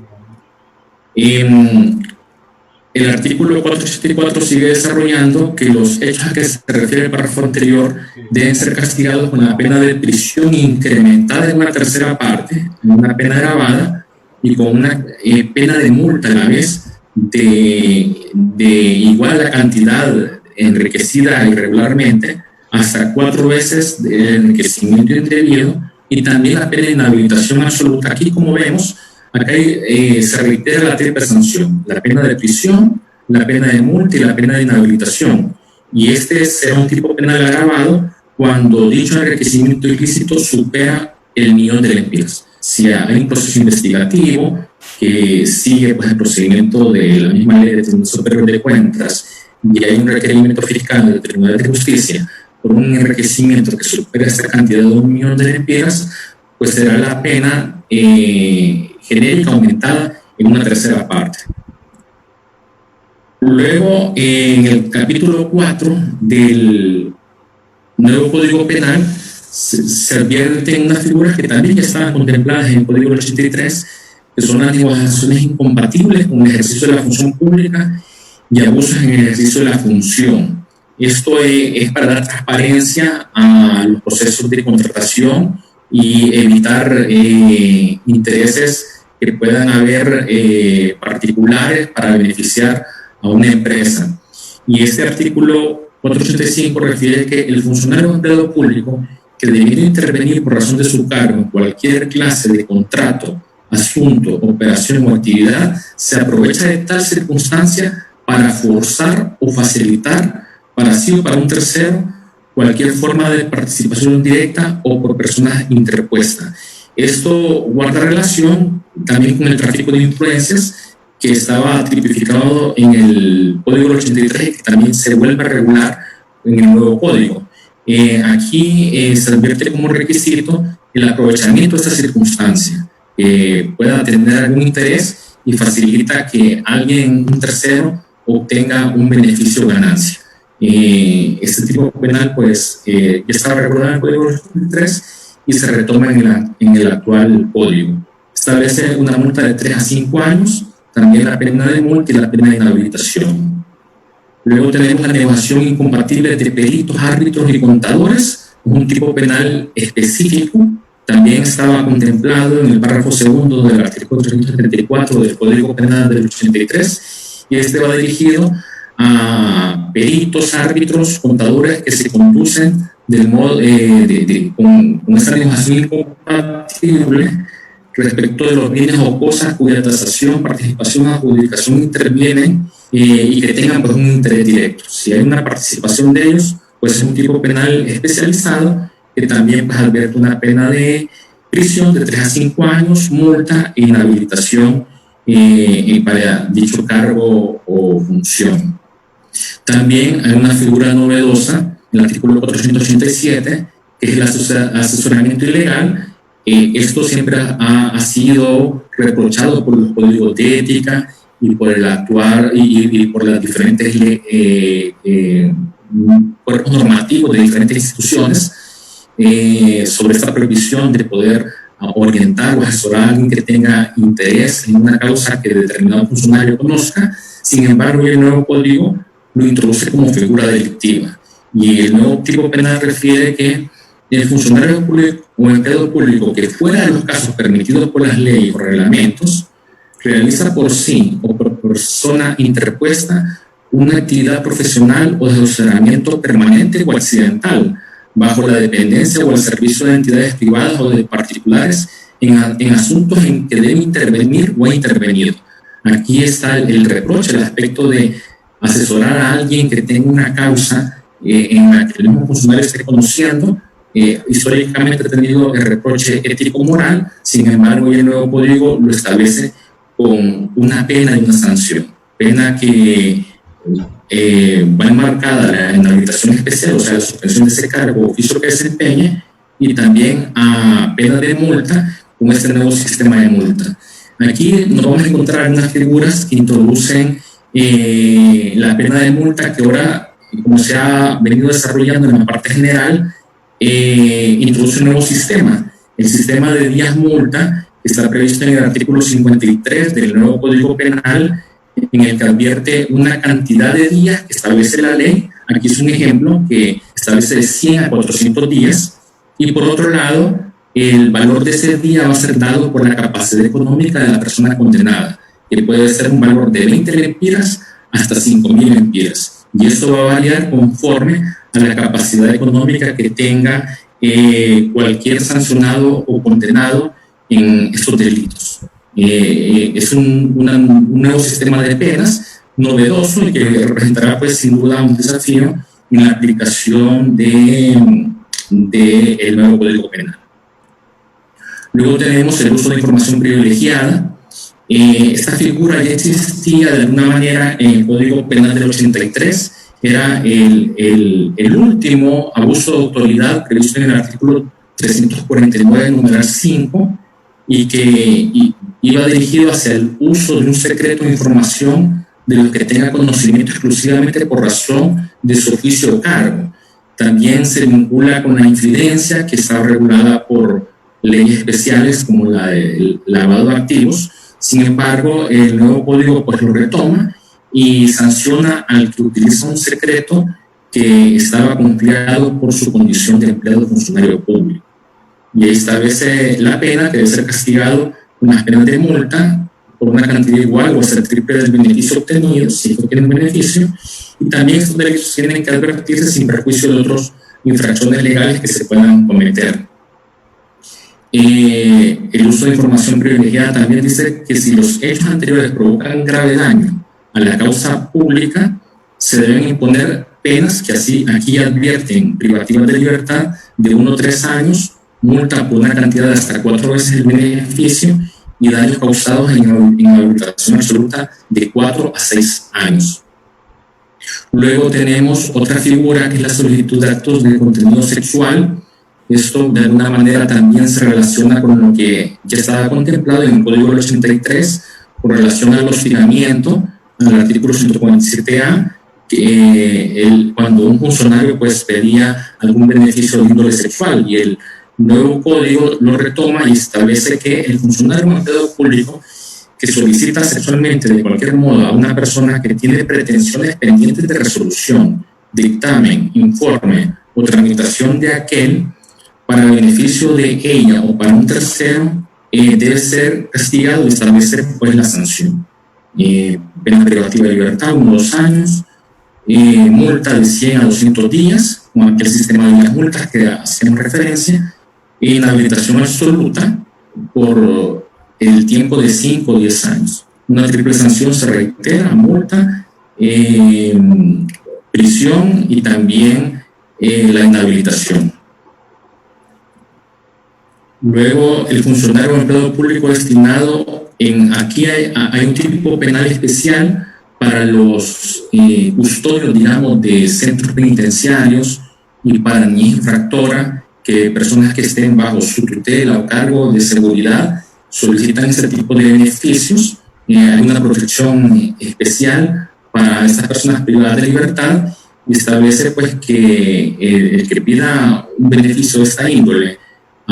Speaker 2: El artículo 484 sigue desarrollando que los hechos a que se refiere el párrafo anterior deben ser castigados con la pena de prisión incrementada en una tercera parte, en una pena agravada, y con una pena de multa a la vez de igual a la cantidad enriquecida irregularmente hasta 4 veces de enriquecimiento indebido, y también la pena de inhabilitación absoluta. Aquí, como vemos, acá se reitera la triple sanción: la pena de prisión, la pena de multa y la pena de inhabilitación. Y este será un tipo penal agravado cuando dicho enriquecimiento ilícito supera el 1.000.000 de lempiras. Si hay un proceso investigativo que sigue pues, el procedimiento de la misma Ley del Tribunal Superior de Cuentas, y hay un requerimiento fiscal del Tribunal de Justicia por un enriquecimiento que supera esta cantidad de 1.000.000 de lempiras, pues será la pena genérica aumentada en una tercera parte. Luego, en el capítulo 4 del nuevo Código Penal, se advierten unas figuras que también ya estaban contempladas en el Código 83, que son las negociaciones incompatibles con el ejercicio de la función pública y abusos en el ejercicio de la función. Esto es para dar transparencia a los procesos de contratación y evitar intereses que puedan haber particulares para beneficiar a una empresa. Y este artículo 485 refiere que el funcionario o empleado público que debiera intervenir por razón de su cargo en cualquier clase de contrato, asunto, operación o actividad, se aprovecha de tal circunstancia para forzar o facilitar para sí o para un tercero cualquier forma de participación directa o por personas interpuestas. Esto guarda relación también con el tráfico de influencias, que estaba tipificado en el Código 83 y que también se vuelve a regular en el nuevo Código. Aquí se advierte como requisito el aprovechamiento de esta circunstancia, que pueda tener algún interés y facilita que alguien, un tercero, obtenga un beneficio o ganancia. Este tipo penal pues ya estaba regulado en el Código 83 y se retoma en el actual Código. Establece una multa de 3 a 5 años, también la pena de multa y la pena de inhabilitación. Luego tenemos la negociación incompatible de peritos, árbitros y contadores, un tipo penal específico. También estaba contemplado en el párrafo segundo del artículo 334 del Código Penal del 83, y este va dirigido a peritos, árbitros, contadores que se conducen del modo con esta negociación incompatible respecto de los bienes o cosas cuya tasación, participación o adjudicación intervienen y que tengan pues, un interés directo. Si hay una participación de ellos, pues es un tipo penal especializado que también pues, advierte una pena de prisión de 3 a 5 años, multa e inhabilitación para dicho cargo o función. También hay una figura novedosa, el artículo 487, que es el asesoramiento ilegal. Esto siempre ha sido reprochado por los códigos de ética y por el actuar y por las diferentes cuerpos normativos de diferentes instituciones sobre esta prohibición de poder orientar o asesorar a alguien que tenga interés en una causa que determinado funcionario conozca. Sin embargo, el nuevo código lo introduce como figura delictiva, y el nuevo tipo penal refiere que el funcionario público o empleado público que fuera de los casos permitidos por las leyes o reglamentos realiza por sí o por persona interpuesta una actividad profesional o de asesoramiento permanente o accidental bajo la dependencia o el servicio de entidades privadas o de particulares en asuntos en que debe intervenir o ha intervenido. Aquí está el reproche, el aspecto de asesorar a alguien que tenga una causa en la que el mismo funcionario esté conociendo. Históricamente ha tenido el reproche ético-moral, sin embargo, el nuevo código lo establece con una pena y una sanción. Pena que va enmarcada la inhabilitación especial, o sea, la suspensión de ese cargo o oficio que desempeñe, y también a pena de multa con este nuevo sistema de multa. Aquí nos vamos a encontrar unas figuras que introducen la pena de multa, que ahora, como se ha venido desarrollando en la parte general, introduce un nuevo sistema, el sistema de días multa, que está previsto en el artículo 53 del nuevo Código Penal, en el que advierte una cantidad de días que establece la ley. Aquí es un ejemplo que establece de 100 a 400 días, y por otro lado, el valor de ese día va a ser dado por la capacidad económica de la persona condenada, que puede ser un valor de 20 lempiras hasta 5.000 lempiras, y esto va a variar conforme a la capacidad económica que tenga cualquier sancionado o condenado en estos delitos. Es un nuevo sistema de penas novedoso y que representará, pues, sin duda un desafío en la aplicación del nuevo Código Penal. Luego tenemos el uso de información privilegiada. Esta figura ya existía de alguna manera en el Código Penal del 83, era el último abuso de autoridad previsto en el artículo 349, numeral 5, y que iba dirigido hacia el uso de un secreto de información de los que tenga conocimiento exclusivamente por razón de su oficio o cargo. También se vincula con la infidencia, que está regulada por leyes especiales como la del lavado de activos. Sin embargo, el nuevo código, pues, lo retoma y sanciona al que utiliza un secreto que estaba confiado por su condición de empleado funcionario público. Y ahí establece la pena, que debe ser castigado con las penas de multa por una cantidad igual o hasta el triple del beneficio obtenido, si no tiene un beneficio. Y también estos delitos tienen que advertirse sin perjuicio de otras infracciones legales que se puedan cometer. El uso de información privilegiada también dice que si los hechos anteriores provocan grave daño a la causa pública, se deben imponer penas que aquí advierten: privativas de libertad de 1 a 3 años, multa por una cantidad de hasta 4 veces el beneficio y daños causados en inhabilitación absoluta de 4 a 6 años. Luego tenemos otra figura, que es la solicitud de actos de contenido sexual. Esto de alguna manera también se relaciona con lo que ya estaba contemplado en el Código del 83 con relación al hostigamiento, al artículo 147A, que cuando un funcionario, pues, pedía algún beneficio de índole sexual, y el nuevo código lo retoma y establece que el funcionario o empleado público que solicita sexualmente de cualquier modo a una persona que tiene pretensiones pendientes de resolución, dictamen, informe o tramitación de aquel para beneficio de ella o para un tercero, debe ser castigado y establecer, pues, la sanción. Pena privativa de libertad, 1 a 2 años, multa de 100 a 200 días, con aquel sistema de las multas que hacemos referencia, y inhabilitación absoluta por el tiempo de 5 o 10 años. Una triple sanción se reitera: multa, prisión y también la inhabilitación. Luego, el funcionario o empleado público destinado aquí hay un tipo penal especial para los custodios, digamos, de centros penitenciarios, y para niñez infractora, que personas que estén bajo su tutela o cargo de seguridad solicitan ese tipo de beneficios. Hay una protección especial para estas personas privadas de libertad, y establece, pues, que el que pida un beneficio de esta índole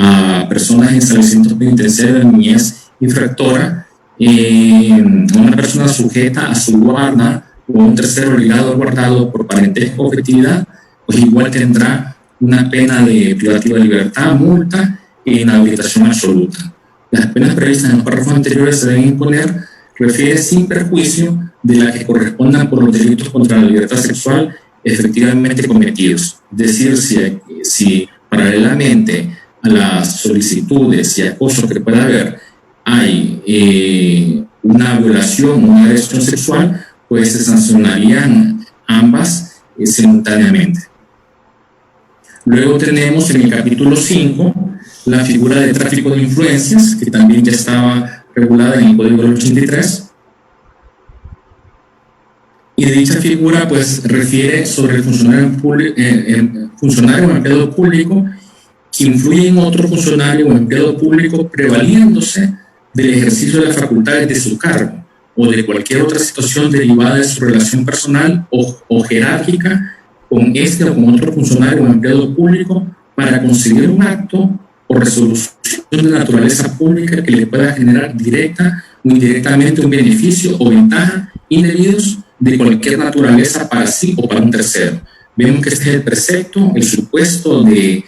Speaker 2: a personas en establecimientos penitenciarios de niñez infractora, una persona sujeta a su guarda o un tercero ligado o guardado por parentesco o afectividad, pues igual tendrá una pena de privativa de libertad, multa e inhabilitación absoluta. Las penas previstas en los párrafos anteriores se deben imponer, refiere sin perjuicio de la que correspondan por los delitos contra la libertad sexual efectivamente cometidos. Es decir, si paralelamente a las solicitudes y acosos que pueda haber hay una violación o una agresión sexual, pues se sancionarían ambas simultáneamente. Luego tenemos en el capítulo 5 la figura de tráfico de influencias, que también ya estaba regulada en el Código del 83. Y de dicha figura, pues, refiere sobre el funcionario o empleado público que influye en otro funcionario o empleado público prevaliéndose del ejercicio de las facultades de su cargo o de cualquier otra situación derivada de su relación personal o jerárquica con este o con otro funcionario o empleado público para conseguir un acto o resolución de naturaleza pública que le pueda generar directa o indirectamente un beneficio o ventaja indebidos de cualquier naturaleza para sí o para un tercero. Vemos que este es el precepto, el supuesto de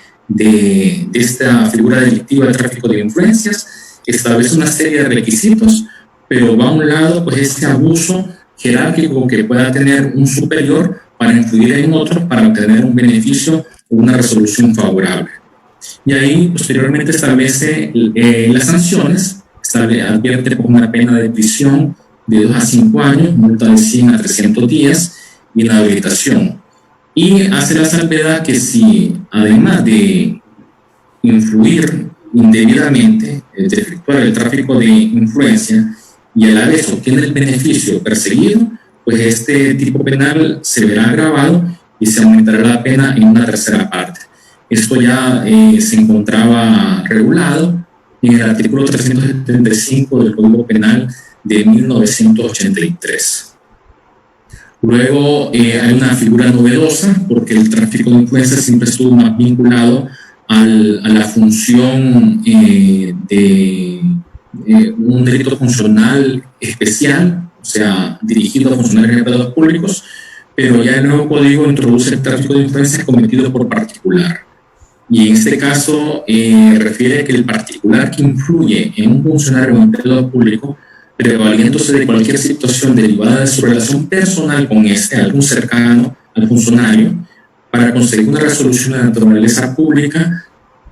Speaker 2: esta figura delictiva de tráfico de influencias, que establece una serie de requisitos, pero va a un lado pues este abuso jerárquico que pueda tener un superior para influir en otros para obtener un beneficio o una resolución favorable. Y ahí posteriormente establece las sanciones, advierte por una pena de prisión de 2 a 5 años, multa de 100 a 300 días y inhabilitación. Y hace la salvedad que si, además de influir indebidamente, de efectuar el tráfico de influencia y a la vez obtiene el beneficio perseguido, pues este tipo penal se verá agravado y se aumentará la pena en una tercera parte. Esto ya se encontraba regulado en el artículo 375 del Código Penal de 1983. Luego hay una figura novedosa porque el tráfico de influencias siempre estuvo más vinculado a la función de un delito funcional especial, o sea, dirigido a funcionarios y empleados públicos, pero ya el nuevo código introduce el tráfico de influencias cometido por particular. Y en este caso refiere que el particular que influye en un funcionario o empleado público, prevaliéndose de cualquier situación derivada de su relación personal con algún cercano al funcionario, para conseguir una resolución de naturaleza pública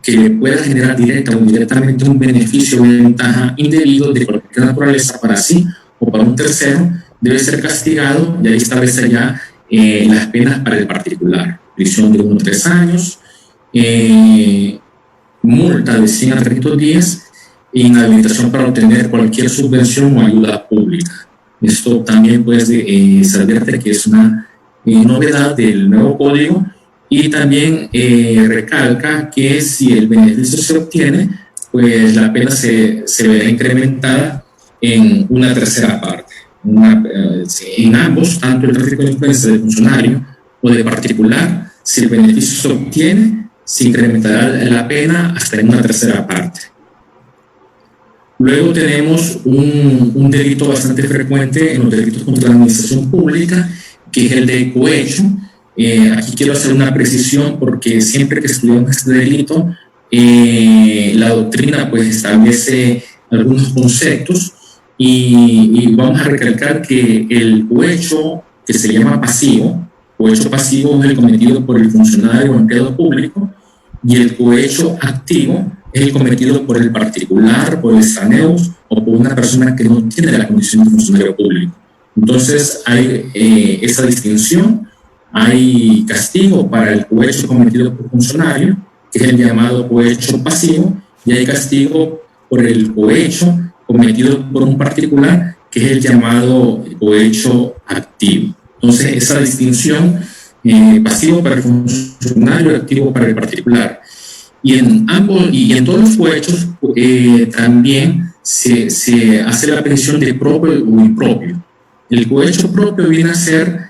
Speaker 2: que le pueda generar directa o indirectamente un beneficio o ventaja indebido de cualquier naturaleza para sí o para un tercero, debe ser castigado, y ahí establece ya las penas para el particular: prisión de 1 a 3 años, multa de 100 a 300 días e inhabilitación para obtener cualquier subvención o ayuda pública. Esto también pues se advierte que es una novedad del nuevo código, y también recalca que si el beneficio se obtiene, pues la pena se verá incrementada en una tercera parte. En ambos, tanto el tráfico de influencia de funcionario o de particular, si el beneficio se obtiene, se incrementará la pena hasta en una tercera parte. Luego tenemos un delito bastante frecuente en los delitos contra la administración pública, que es el de cohecho. Aquí quiero hacer una precisión porque siempre que estudiamos este delito, la doctrina pues establece algunos conceptos y vamos a recalcar que el cohecho, que se llama pasivo, cohecho pasivo es el cometido por el funcionario o empleado público, y el cohecho activo es el cometido por el particular, por el extraneus o por una persona que no tiene la condición de funcionario público. Entonces hay esa distinción. Hay castigo para el cohecho cometido por funcionario, que es el llamado cohecho pasivo, y hay castigo por el cohecho cometido por un particular, que es el llamado cohecho activo. Entonces esa distinción, pasivo para el funcionario, activo para el particular. Y en todos los cohechos también se hace la previsión de propio o impropio. El cohecho propio viene a ser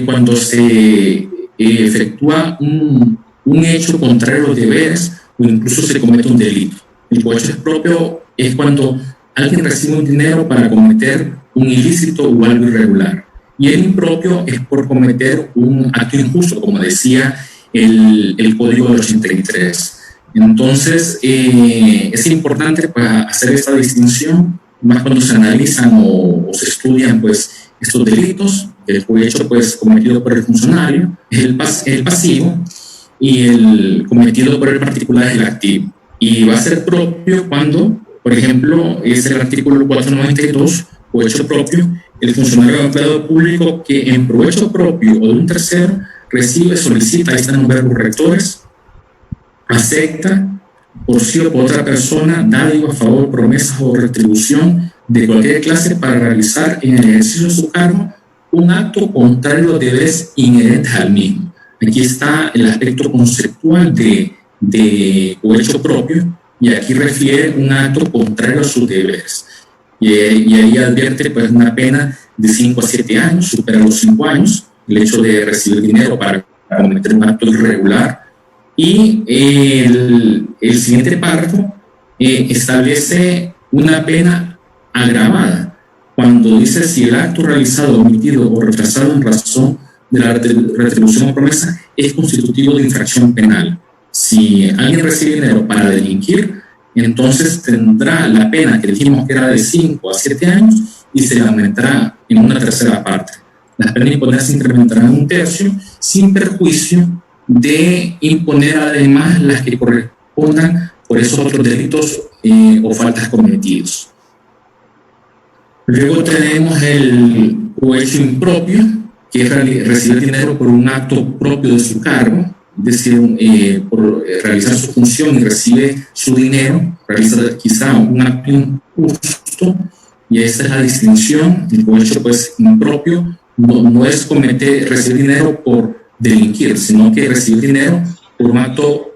Speaker 2: cuando se efectúa un hecho contrario a los deberes o incluso se comete un delito. El cohecho propio es cuando alguien recibe un dinero para cometer un ilícito o algo irregular. Y el impropio es por cometer un acto injusto, como decía el Código del 83. Entonces, es importante pues, hacer esta distinción, más cuando se analizan o se estudian pues, estos delitos. El cohecho pues, cometido por el funcionario es el pasivo y el cometido por el particular es el activo. Y va a ser propio cuando, por ejemplo, es el artículo 492, cohecho propio, el funcionario o empleado público que en provecho propio o de un tercero recibe, solicita, ahí están los verbos rectores, acepta por sí o por otra persona, dádiva, favor, promesas o retribución de cualquier clase para realizar en el ejercicio de su cargo un acto contrario a los deberes inherentes al mismo. Aquí está el aspecto conceptual de cohecho propio, y aquí refiere un acto contrario a sus deberes. Y ahí advierte pues, una pena de 5 a 7 años, supera los 5 años, el hecho de recibir dinero para cometer un acto irregular. Y el siguiente párrafo establece una pena agravada cuando dice si el acto realizado, omitido o retrasado en razón de la retribución o promesa es constitutivo de infracción penal. Si alguien recibe dinero para delinquir, entonces tendrá la pena que dijimos que era de 5 a 7 años y se aumentará en una tercera parte. Las penas imponderadas se incrementarán en un tercio sin perjuicio de imponer además las que correspondan por esos otros delitos o faltas cometidos. Luego tenemos el cohecho impropio, que es recibir dinero por un acto propio de su cargo, es decir, por realizar su función y recibe su dinero, realiza quizá un acto injusto, y esa es la distinción. El cohecho pues, impropio no es recibir dinero por delinquir, sino que recibir dinero por un acto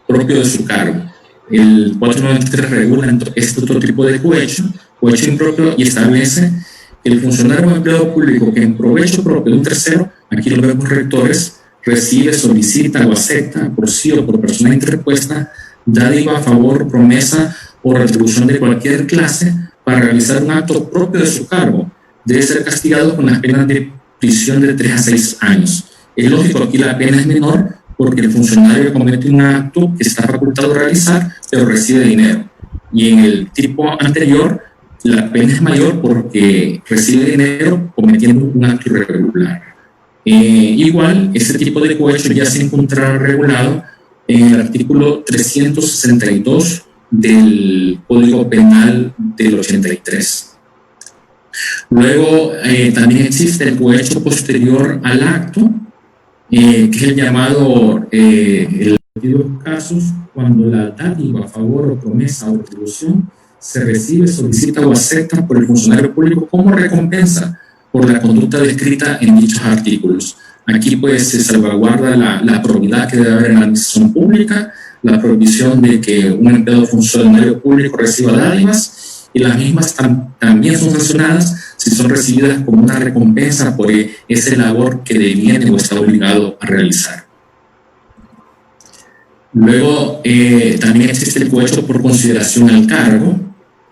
Speaker 2: propio de su cargo. El 493 regula este otro tipo de cohecho impropio, y establece que el funcionario o empleado público que en provecho propio de un tercero, aquí los verbos rectores, recibe, solicita o acepta por sí o por persona interpuesta dádiva, favor, promesa o retribución de cualquier clase para realizar un acto propio de su cargo, debe ser castigado con las penas de prisión de 3 a 6 años. Es lógico, aquí la pena es menor porque el funcionario comete un acto que está facultado a realizar, pero recibe dinero. Y en el tipo anterior, la pena es mayor porque recibe dinero cometiendo un acto irregular. Igual, este tipo de cohecho ya se encontrará regulado en el artículo 362 del Código Penal del 83. Luego, también existe el cohecho posterior al acto, que es el llamado, en los casos, cuando la dádiva, favor o promesa o retribución se recibe, solicita o acepta por el funcionario público como recompensa por la conducta descrita en dichos artículos. Aquí pues se salvaguarda la probidad que debe haber en la administración pública, la prohibición de que un empleado funcionario público reciba dádivas, y las mismas también son sancionadas si son recibidas como una recompensa por esa labor que deviene o está obligado a realizar. Luego también existe el cohecho por consideración al cargo.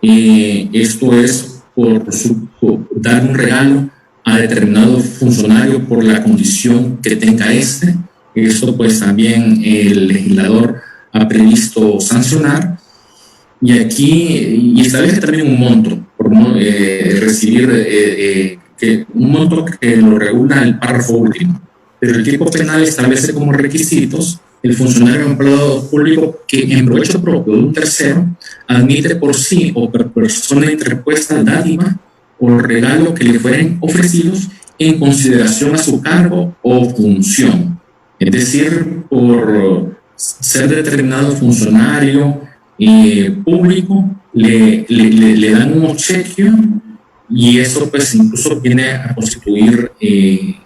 Speaker 2: Esto es por dar un regalo a determinado funcionario por la condición que tenga este. Esto pues también el legislador ha previsto sancionar, y aquí establece también un monto por no recibir un monto que lo regula el párrafo último, pero el tipo penal establece como requisitos el funcionario o empleado público que en provecho propio de un tercero admite por sí o por persona interpuesta dádiva o regalo que le fueren ofrecidos en consideración a su cargo o función. Es decir, por ser determinado funcionario público, le dan un obsequio, y eso pues incluso viene a constituir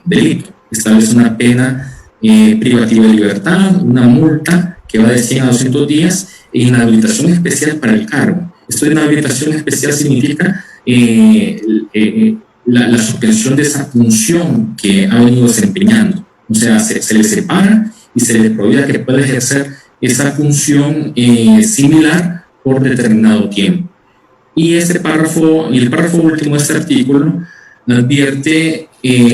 Speaker 2: delito. Establece una pena privativa de libertad, una multa que va de 100 a 200 días e inhabilitación especial para el cargo. Esto de inhabilitación especial significa la suspensión de esa función que ha venido desempeñando. O sea, se le separa y se le prohíbe que pueda ejercer esa función similar por determinado tiempo. Y el párrafo último de este artículo advierte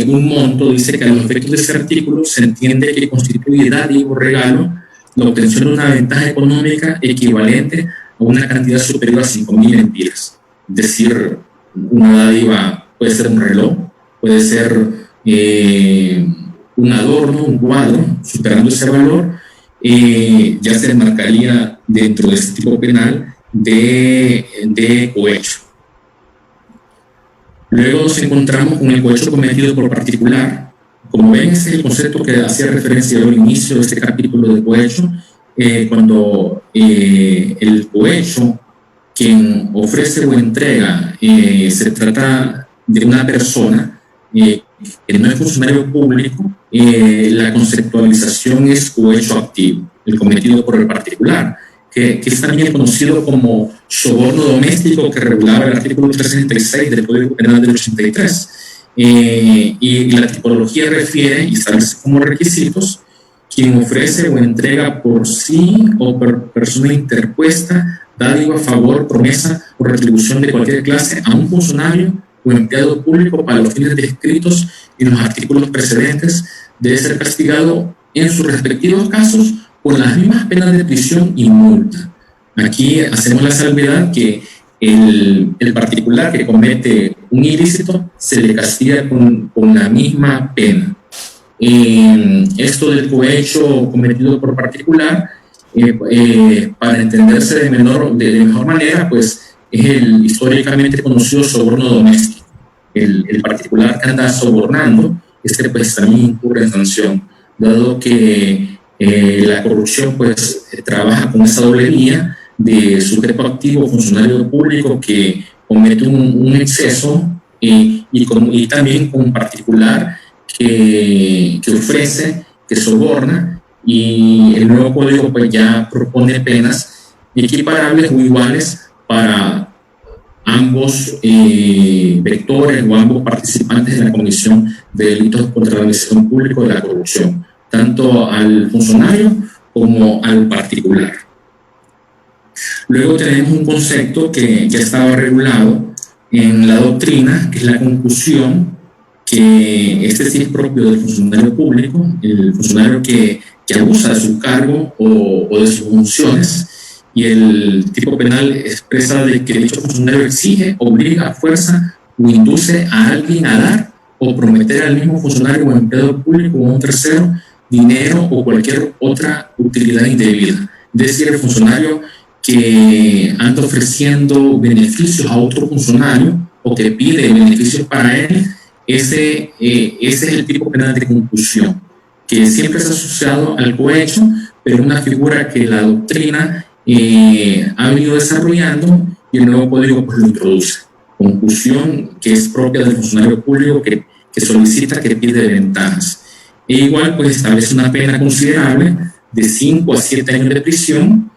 Speaker 2: un monto, dice que a los efectos de ese artículo se entiende que constituye dádiva o regalo la obtención de una ventaja económica equivalente a una cantidad superior a 5.000 lempiras. Es decir, una dádiva puede ser un reloj, puede ser un adorno, un cuadro, superando ese valor, ya se enmarcaría dentro de este tipo penal de cohecho. Luego nos encontramos con el cohecho cometido por particular. Como ven, ese es el concepto que hacía referencia al inicio de este capítulo de cohecho, cuando el cohecho, quien ofrece o entrega, se trata de una persona que no es funcionario público, la conceptualización es cohecho activo, el cometido por el particular, que es también conocido como soborno doméstico, que regulaba el artículo 366 del Código Penal del 83. Y la tipología refiere y establece como requisitos quien ofrece o entrega por sí o por persona interpuesta, dádiva, favor, promesa o retribución de cualquier clase a un funcionario o empleado público para los fines descritos en los artículos precedentes, debe ser castigado en sus respectivos casos con las mismas penas de prisión y multa. Aquí hacemos la salvedad que el particular que comete un ilícito se le castiga con la misma pena. Esto del cohecho cometido por particular, para entenderse de mejor manera, pues es el históricamente conocido soborno doméstico. El particular que anda sobornando, pues también incurre en sanción, dado que la corrupción pues trabaja con esa doble vía de sujeto activo, funcionario público que comete un exceso y también con particular que ofrece, que soborna, y el nuevo código pues ya propone penas equiparables o iguales para ambos vectores o ambos participantes de la comisión de delitos contra la administración pública o de la corrupción, tanto al funcionario como al particular. Luego tenemos un concepto que ya estaba regulado en la doctrina, que es la concusión, que este sí es propio del funcionario público, el funcionario que abusa de su cargo o de sus funciones, y el tipo penal expresa de que dicho funcionario exige, obliga a fuerza o induce a alguien a dar o prometer al mismo funcionario o empleado público o a un tercero dinero o cualquier otra utilidad indebida. Es decir, el funcionario que anda ofreciendo beneficios a otro funcionario o que pide beneficios para él, ese es el tipo penal de concusión, que siempre es asociado al cohecho, pero una figura que la doctrina ha venido desarrollando y el nuevo código pues lo introduce. Concusión que es propia del funcionario público que solicita, que pide ventajas. E igual pues establece una pena considerable de 5 a 7 años de prisión,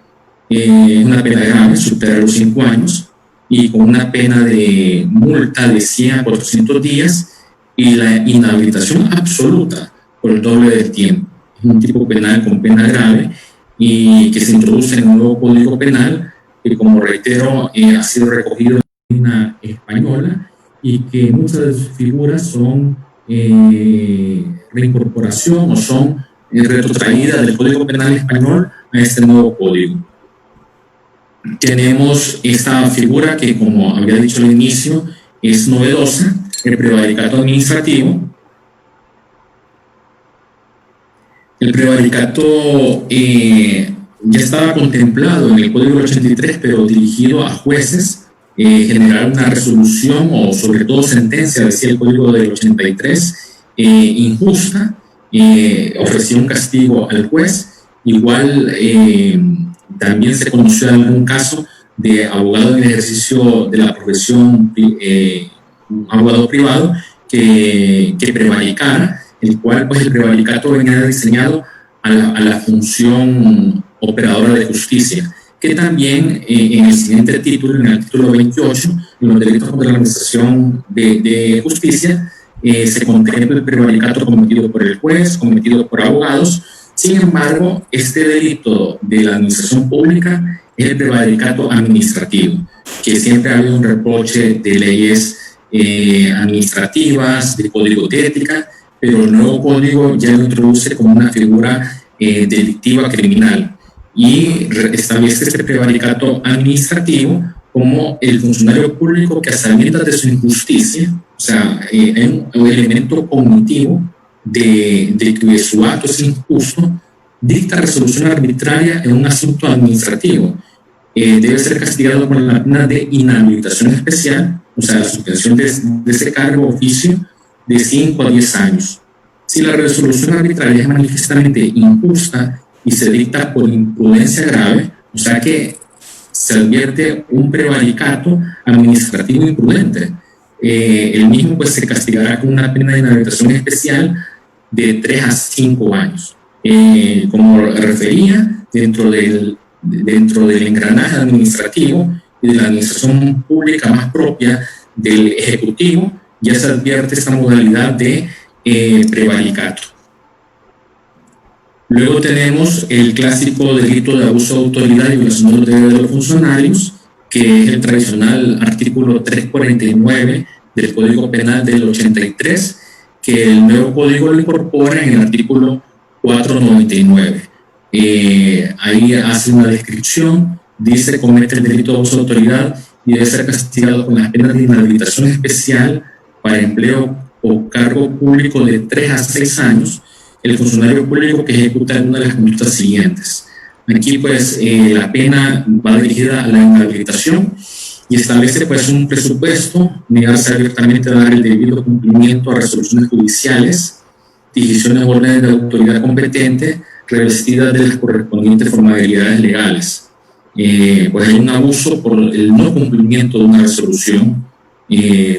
Speaker 2: una pena grave, supera los 5 años, y con una pena de multa de 100 a 400 días y la inhabilitación absoluta por el doble del tiempo. Es un tipo penal con pena grave y que se introduce en el nuevo Código Penal, que como reitero ha sido recogido en la española y que muchas de sus figuras son reincorporación o son retrotraídas del Código Penal español a este nuevo código. Tenemos esta figura que, como había dicho al inicio, es novedosa, el prevaricato administrativo. El prevaricato ya estaba contemplado en el Código 83, pero dirigido a jueces, generar una resolución o sobre todo sentencia, decía el Código del 83, injusta, ofrecía un castigo al juez. Igual también se conoció algún caso de abogado en ejercicio de la profesión, un abogado privado que prevaricara, el cual pues el prevaricato venía diseñado a la función operadora de justicia, que también en el siguiente título, en el título 28, en los delitos contra la administración de justicia, se contempla el prevaricato cometido por el juez, cometido por abogados. Sin embargo, este delito de la administración pública es el prevaricato administrativo, que siempre ha habido un reproche de leyes administrativas, de código de ética, pero el nuevo código ya lo introduce como una figura delictiva criminal y establece este prevaricato administrativo como el funcionario público que a sabiendas de su injusticia, o sea, hay un elemento cognitivo de que su acto es injusto, dicta resolución arbitraria en un asunto administrativo. Debe ser castigado con la pena de inhabilitación especial, o sea, la suspensión de ese cargo o oficio de 5 a 10 años. Si la resolución arbitraria es manifiestamente injusta y se dicta por imprudencia grave, o sea que se advierte un prevaricato administrativo imprudente, el mismo pues se castigará con una pena de inhabilitación especial de 3 a 5 años. Como refería, dentro del engranaje administrativo y de la administración pública más propia del Ejecutivo, ya se advierte esta modalidad de prevaricato. Luego tenemos el clásico delito de abuso de autoridad y violación de los deberes de los funcionarios, que es el tradicional artículo 349 del Código Penal del 83, que el nuevo código lo incorpora en el artículo 499. Ahí hace una descripción, dice: comete el delito de abuso de autoridad y debe ser castigado con las penas de inhabilitación especial para empleo o cargo público de 3 a 6 años el funcionario público que ejecuta una de las conductas siguientes. Aquí pues la pena va dirigida a la inhabilitación y establece pues un presupuesto, negarse abiertamente a dar el debido cumplimiento a resoluciones judiciales, decisiones o órdenes de autoridad competente revestidas de las correspondientes formalidades legales. Pues hay un abuso por el no cumplimiento de una resolución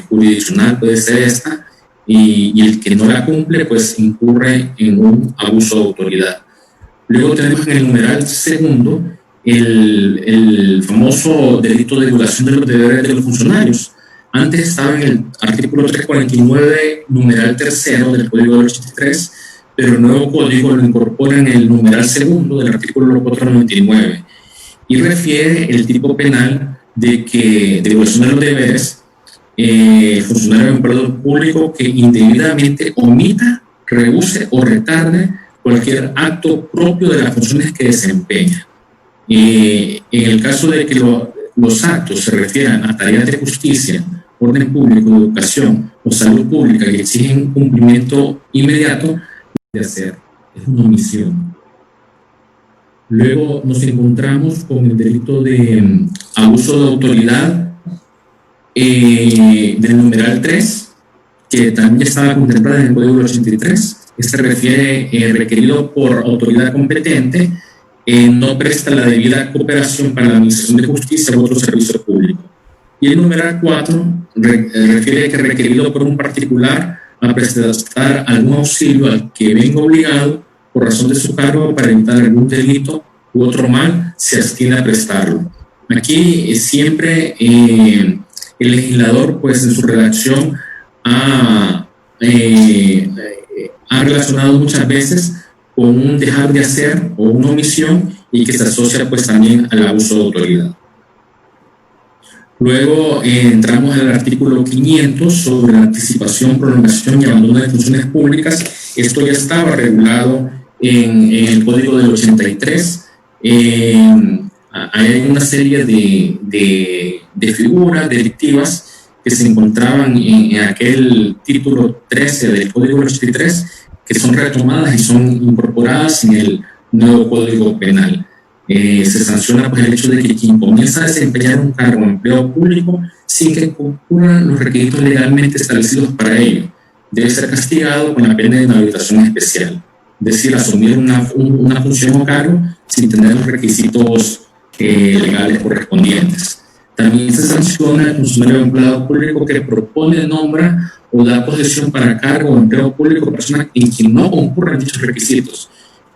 Speaker 2: jurisdiccional, puede ser esta, y el que no la cumple pues incurre en un abuso de autoridad. Luego tenemos en el numeral segundo el famoso delito de violación de los deberes de los funcionarios. Antes estaba en el artículo 349, numeral tercero del Código del 83, pero el nuevo código lo incorpora en el numeral segundo del artículo 499 y refiere el tipo penal de violación de los deberes, funcionario o empleador público que indebidamente omita, rehúse o retarde cualquier acto propio de las funciones que desempeña. En el caso de que los actos se refieran a tareas de justicia, orden público, educación o salud pública que exigen cumplimiento inmediato de hacer, es una omisión. Luego nos encontramos con el delito de abuso de autoridad del numeral 3, que también estaba contemplada en el Código 83. Este refiere requerido por autoridad competente, no presta la debida cooperación para la administración de justicia u otro servicio público. Y el numeral 4 refiere que requerido por un particular a prestar algún auxilio al que venga obligado por razón de su cargo para evitar algún delito u otro mal, se abstiene a prestarlo. Aquí siempre el legislador, pues en su redacción, ha relacionado muchas veces con un dejar de hacer o una omisión y que se asocia pues también al abuso de autoridad. Luego entramos al artículo 500 sobre la anticipación, prolongación y abandono de funciones públicas. Esto ya estaba regulado en el Código del 83. Hay una serie de figuras delictivas que se encontraban en aquel título 13 del Código del 83, que son retomadas y son incorporadas en el nuevo Código Penal. Se sanciona pues el hecho de que quien comienza a desempeñar un cargo o empleo público sin que concurran los requisitos legalmente establecidos para ello debe ser castigado con la pena de inhabilitación especial, es decir, asumir una función o cargo sin tener los requisitos legales correspondientes. También se sanciona el funcionario o empleado público que propone, nombra o da posesión para cargo o empleo público a personas en quien no concurran dichos requisitos.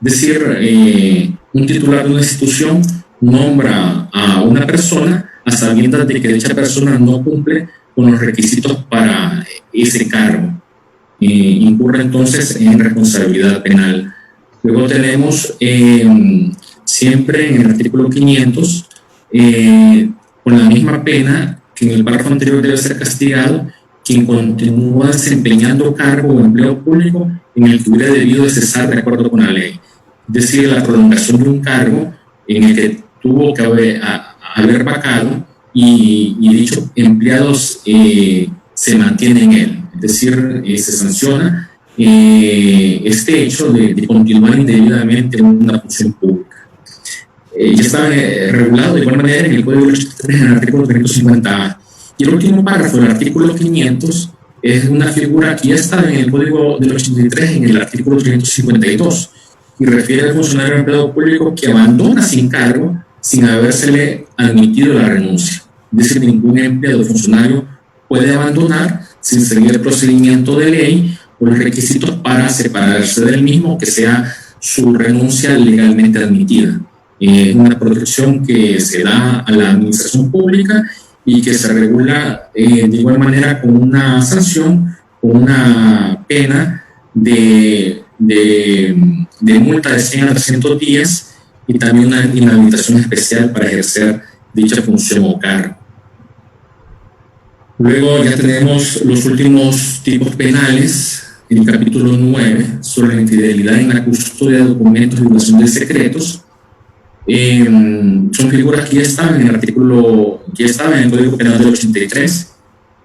Speaker 2: Es decir, un titular de una institución nombra a una persona a sabiendas de que dicha persona no cumple con los requisitos para ese cargo. Incurre entonces en responsabilidad penal. Luego tenemos siempre en el artículo 500 con la misma pena que en el párrafo anterior debe ser castigado quien continúa desempeñando cargo o empleo público en el que hubiera debido de cesar de acuerdo con la ley. Es decir, la prolongación de un cargo en el que tuvo que haber vacado y dichos empleados se mantiene en él. Es decir, se sanciona este hecho de continuar indebidamente en una función pública. Ya está regulado de igual manera en el Código del 83 en el artículo 350A. Y el último párrafo del artículo 500 es una figura que ya está en el Código del 83 en el artículo 352 y refiere al funcionario empleado público que abandona sin cargo sin habérsele admitido la renuncia. Es decir, ningún empleado o funcionario puede abandonar sin seguir el procedimiento de ley o los requisitos para separarse del mismo, que sea su renuncia legalmente admitida. Una protección que se da a la administración pública y que se regula de igual manera con una sanción, con una pena de multa de 100 a 300 días y también una inhabilitación especial para ejercer dicha función o cargo. Luego ya tenemos los últimos tipos penales en el capítulo 9 sobre la infidelidad en la custodia de documentos y violación de secretos. Son figuras que ya estaban en el artículo, ya estaban en el Código Penal del 83.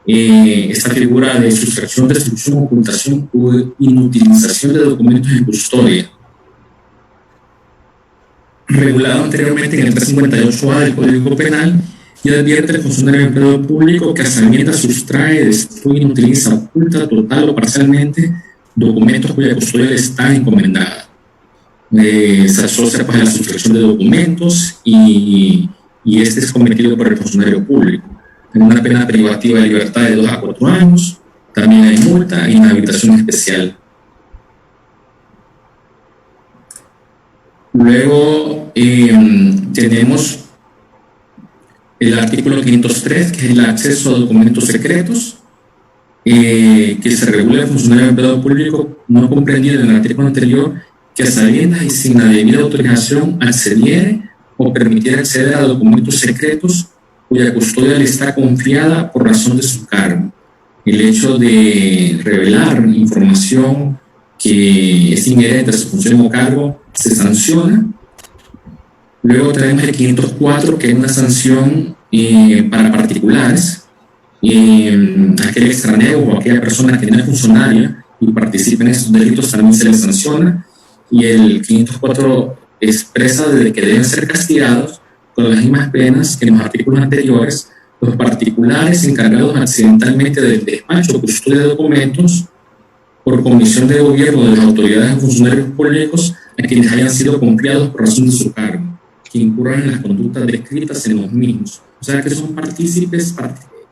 Speaker 2: Esta figura de sustracción, destrucción, ocultación o inutilización de documentos en custodia, regulado anteriormente en el 358A del Código Penal, y advierte al funcionario empleado público que a sabiendas sustrae, destruye, inutiliza, oculta total o parcialmente documentos cuya custodia le está encomendada. Se asocia pues, a la sustracción de documentos y este es cometido por el funcionario público. En una pena privativa de libertad de 2 a 4 años, también hay multa e inhabilitación especial. Luego tenemos el artículo 503, que es el acceso a documentos secretos, que se regula el funcionario empleado público no comprendido en el artículo anterior, que a sabiendas y sin la debida autorización accediere o permitiera acceder a documentos secretos cuya custodia le está confiada por razón de su cargo. El hecho de revelar información que es inherente a su función o cargo se sanciona. Luego tenemos el 504, que es una sanción para particulares. Aquel extranjero o aquella persona que no es funcionaria y participa en estos delitos también se le sanciona. Y el 504 expresa de que deben ser castigados con las mismas penas que en los artículos anteriores los particulares encargados accidentalmente del despacho o custodia de documentos por comisión de gobierno de las autoridades o funcionarios públicos a quienes hayan sido confiados por razón de su cargo, que incurran en las conductas descritas en los mismos. O sea, que son partícipes,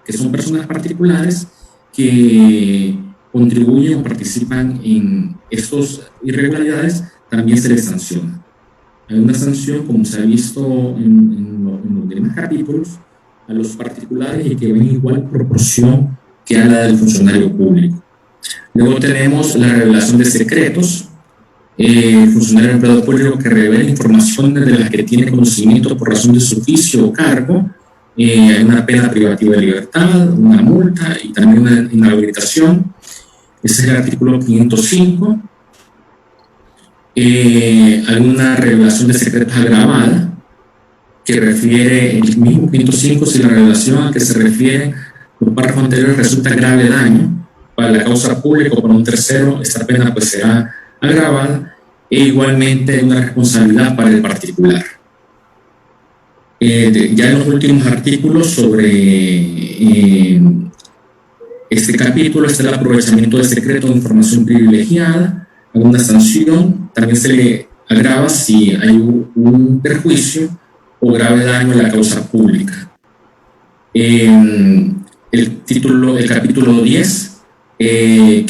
Speaker 2: que son personas particulares que contribuyen o participan en estas irregularidades, también se les sanciona. Hay una sanción, como se ha visto en los demás capítulos, a los particulares y que ven igual proporción que a la del funcionario público. Luego tenemos la revelación de secretos. El funcionario empleado público que revela información de las que tiene conocimiento por razón de su oficio o cargo, hay una pena privativa de libertad, una multa y también una inhabilitación. Ese es el artículo 505. Alguna revelación de secretos agravada, que refiere el mismo 505 si la revelación a que se refiere los párrafos anteriores resulta grave daño para la causa pública o para un tercero, esta pena pues será agravada, e igualmente una responsabilidad para el particular. Ya en los últimos artículos sobre este capítulo está el aprovechamiento de secreto de información privilegiada, alguna sanción, también se le agrava si hay un perjuicio o grave daño a la causa pública. El capítulo 10, que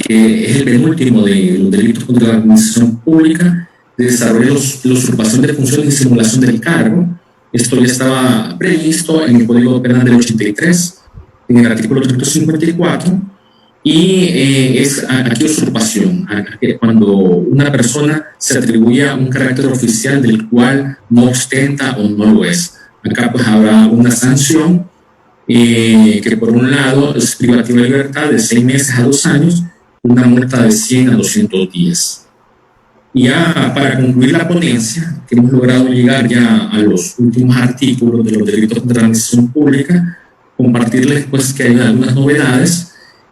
Speaker 2: es el penúltimo de los delitos contra la administración pública, desarrolla la usurpación de funciones y simulación del cargo. Esto ya estaba previsto en el Código Penal del 83, en el artículo 354, y es aquí usurpación, cuando una persona se atribuye un carácter oficial del cual no ostenta o no lo es. Acá pues habrá una sanción que por un lado es privativa de libertad de 6 meses a 2 años, una multa de 100 a 200 días. Y ya para concluir la ponencia, que hemos logrado llegar ya a los últimos artículos de los delitos contra la administración pública, compartirles pues que hay algunas novedades.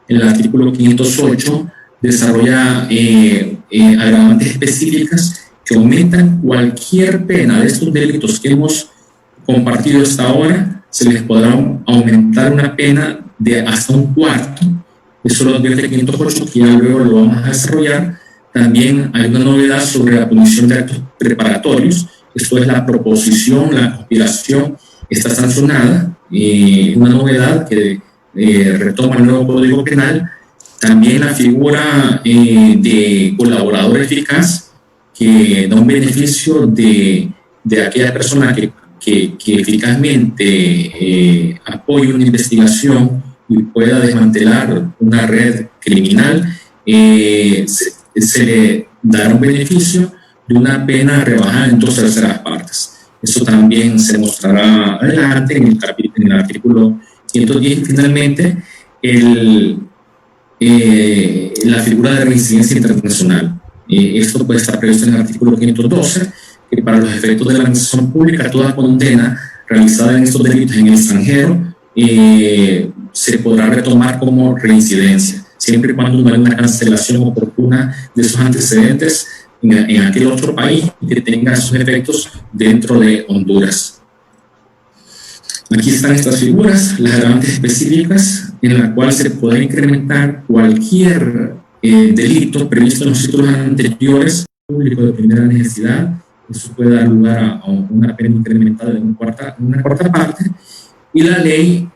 Speaker 2: El artículo 508 desarrolla agravantes específicas que aumentan cualquier pena de estos delitos que hemos compartido hasta ahora. Se les podrá aumentar una pena de hasta un cuarto. Eso lo advierte el 508, que ya luego lo vamos a desarrollar. También hay una novedad sobre la punición de actos preparatorios. Esto es la proposición, la conspiración, está sancionada. Una novedad que retoma el nuevo Código Penal. También la figura de colaborador eficaz, que da un beneficio de aquella persona que eficazmente apoye una investigación y pueda desmantelar una red criminal. Se le dará un beneficio de una pena rebajada en 2/3 partes. Eso también se mostrará adelante en el artículo 110. Y finalmente, la figura de reincidencia internacional. Esto puede estar previsto en el artículo 512, que para los efectos de la administración pública, toda condena realizada en estos delitos en el extranjero se podrá retomar como reincidencia, siempre y cuando no haya una cancelación oportuna de esos antecedentes en aquel otro país que tenga esos efectos dentro de Honduras. Aquí están estas figuras, las agravantes específicas, en la cual se puede incrementar cualquier delito previsto en los títulos anteriores, público de primera necesidad. Eso puede dar lugar a una pena incrementada de una cuarta parte. Y la ley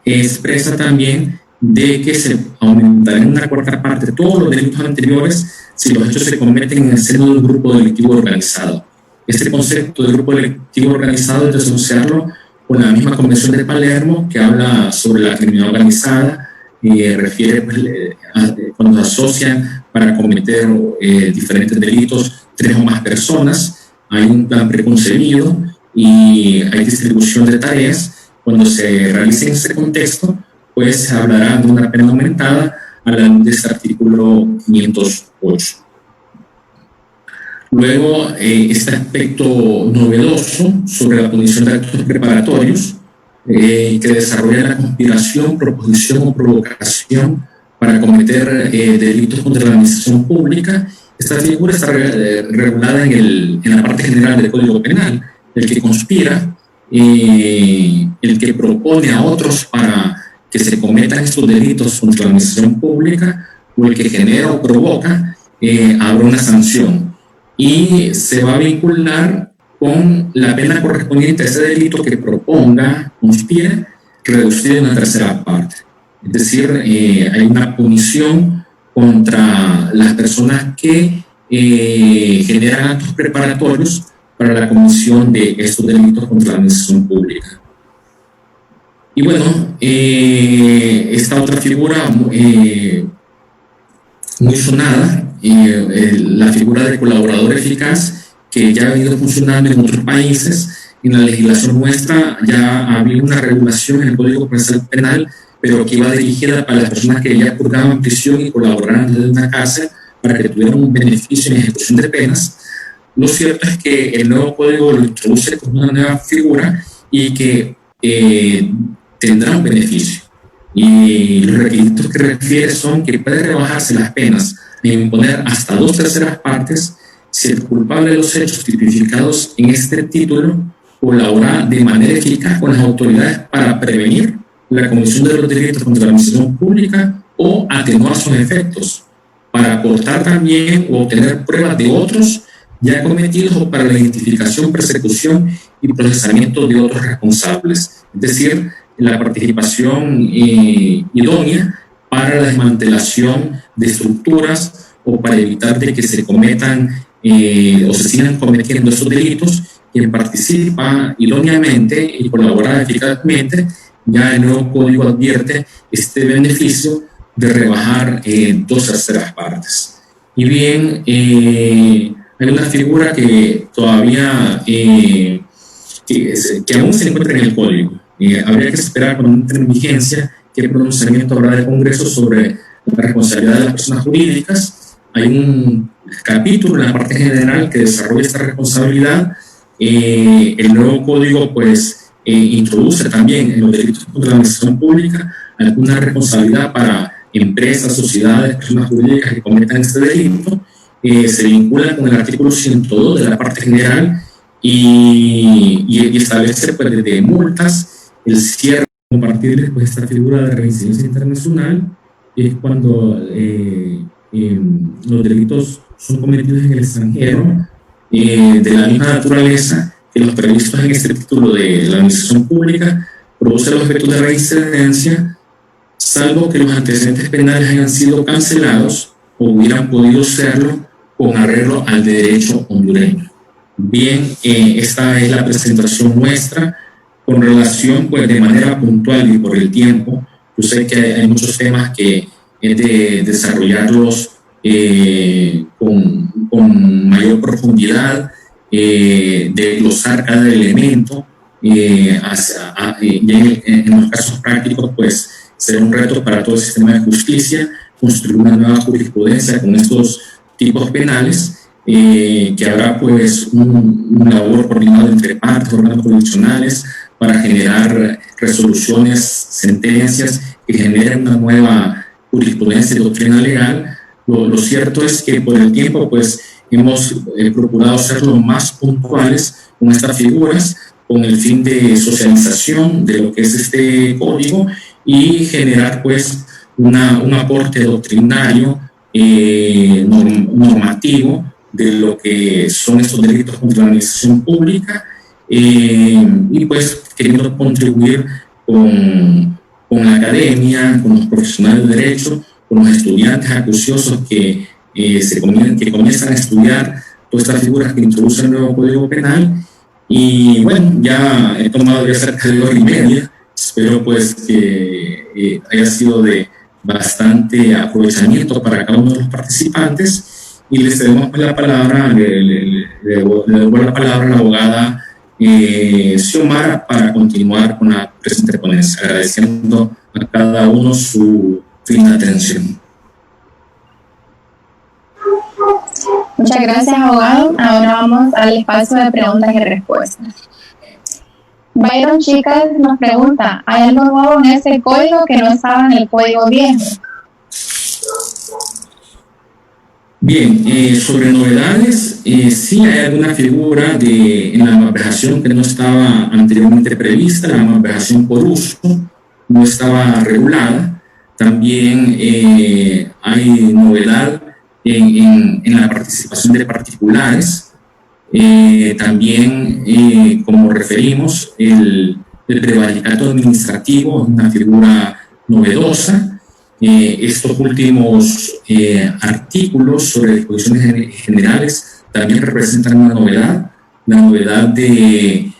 Speaker 2: expresa también de que se aumentará en una cuarta parte todos los delitos anteriores si los hechos se cometen en el seno de un grupo delictivo organizado. Este concepto de grupo delictivo organizado es de asociarlo con la misma Convención de Palermo, que habla sobre la criminalidad organizada y refiere pues, cuando se asocian para cometer diferentes delitos 3 o más personas. Hay un plan preconcebido y hay distribución de tareas. Cuando se realice en este contexto, pues se hablará de una pena aumentada a la luz de este artículo 508. Luego, este aspecto novedoso sobre la punición de actos preparatorios, que desarrolla la conspiración, proposición o provocación para cometer delitos contra la administración pública. Esta figura está regulada en la parte general del Código Penal. El que conspira, el que propone a otros para que se cometan estos delitos contra la administración pública, o el que genera o provoca, habrá una sanción. Y se va a vincular con la pena correspondiente a ese delito que proponga, conspire, reducida en una 1/3 parte. Es decir, hay una punición contra las personas que generan actos preparatorios para la comisión de estos delitos contra la administración pública. Y bueno, esta otra figura muy sonada, la figura del colaborador eficaz, que ya ha venido funcionando en otros países. En la legislación nuestra ya había una regulación en el Código Procesal Penal, pero que iba dirigida para las personas que ya purgaban prisión y colaboraran desde una cárcel para que tuvieran un beneficio en ejecución de penas. Lo cierto es que el nuevo código lo introduce como una nueva figura y que tendrá un beneficio. Y los requisitos que refiere son que puede rebajarse las penas e imponer hasta 2/3 partes si el culpable de los hechos tipificados en este título colabora de manera eficaz con las autoridades para prevenir la comisión de los delitos contra la administración pública o atenuar sus efectos, para aportar también o obtener pruebas de otros ya cometidos o para la identificación, persecución y procesamiento de otros responsables. Es decir, la participación idónea para la desmantelación de estructuras o para evitar de que se cometan o se sigan cometiendo esos delitos. Quien participa idóneamente y colabora eficazmente, ya el nuevo código advierte este beneficio de rebajar 2/3 partes. Y bien, hay una figura que todavía que aún se encuentra en el código, Habría que esperar cuando entre en vigencia qué pronunciamiento habrá del Congreso sobre la responsabilidad de las personas jurídicas. Hay un capítulo en la parte general que desarrolla esta responsabilidad. El nuevo código pues introduce también en los delitos contra la administración pública alguna responsabilidad para empresas, sociedades, personas jurídicas que cometan este delito. Se vincula con el artículo 102 de la parte general y establece pues, desde multas, el cierre, compartir después esta figura de reincidencia internacional, es cuando los delitos son cometidos en el extranjero, de la misma naturaleza que los previstos en este título de la administración pública, produce los efectos de reincidencia, salvo que los antecedentes penales hayan sido cancelados o hubieran podido serlo con arreglo al derecho hondureño. Bien, esta es la presentación nuestra con relación, pues, de manera puntual y por el tiempo. Yo sé que hay muchos temas que es de desarrollarlos con mayor profundidad, de glosar cada elemento, y en los casos prácticos, pues, será un reto para todo el sistema de justicia construir una nueva jurisprudencia con estos tipos penales, que habrá pues un labor coordinado entre partes, órganos jurisdiccionales, para generar resoluciones, sentencias que generen una nueva jurisprudencia y doctrina legal. Lo cierto es que por el tiempo pues hemos procurado ser lo más puntuales con estas figuras, con el fin de socialización de lo que es este código y generar pues un aporte doctrinario, normativo de lo que son estos delitos contra la administración pública, y pues queriendo contribuir con la academia, con los profesionales de derecho, con los estudiantes acuciosos que comienzan a estudiar todas estas figuras que introduce el nuevo Código Penal. Y bueno, ya he tomado ya cerca de 2 horas y media. Espero pues que haya sido de bastante aprovechamiento para cada uno de los participantes, y les cedemos la palabra, le devuelvo la palabra a la abogada Xiomara para continuar con la presente ponencia, agradeciendo a cada uno su fina atención.
Speaker 1: Muchas gracias, abogado. Ahora vamos al espacio de preguntas y respuestas. Byron Chicas nos pregunta, ¿hay algo nuevo en ese código que no estaba en el código viejo?
Speaker 2: Bien, sobre novedades, sí hay alguna figura en la malversación que no estaba anteriormente prevista. La malversación por uso no estaba regulada. También hay novedad en la participación de particulares. También, como referimos, el prevaricato administrativo es una figura novedosa. Estos últimos artículos sobre disposiciones generales también representan una novedad, la novedad del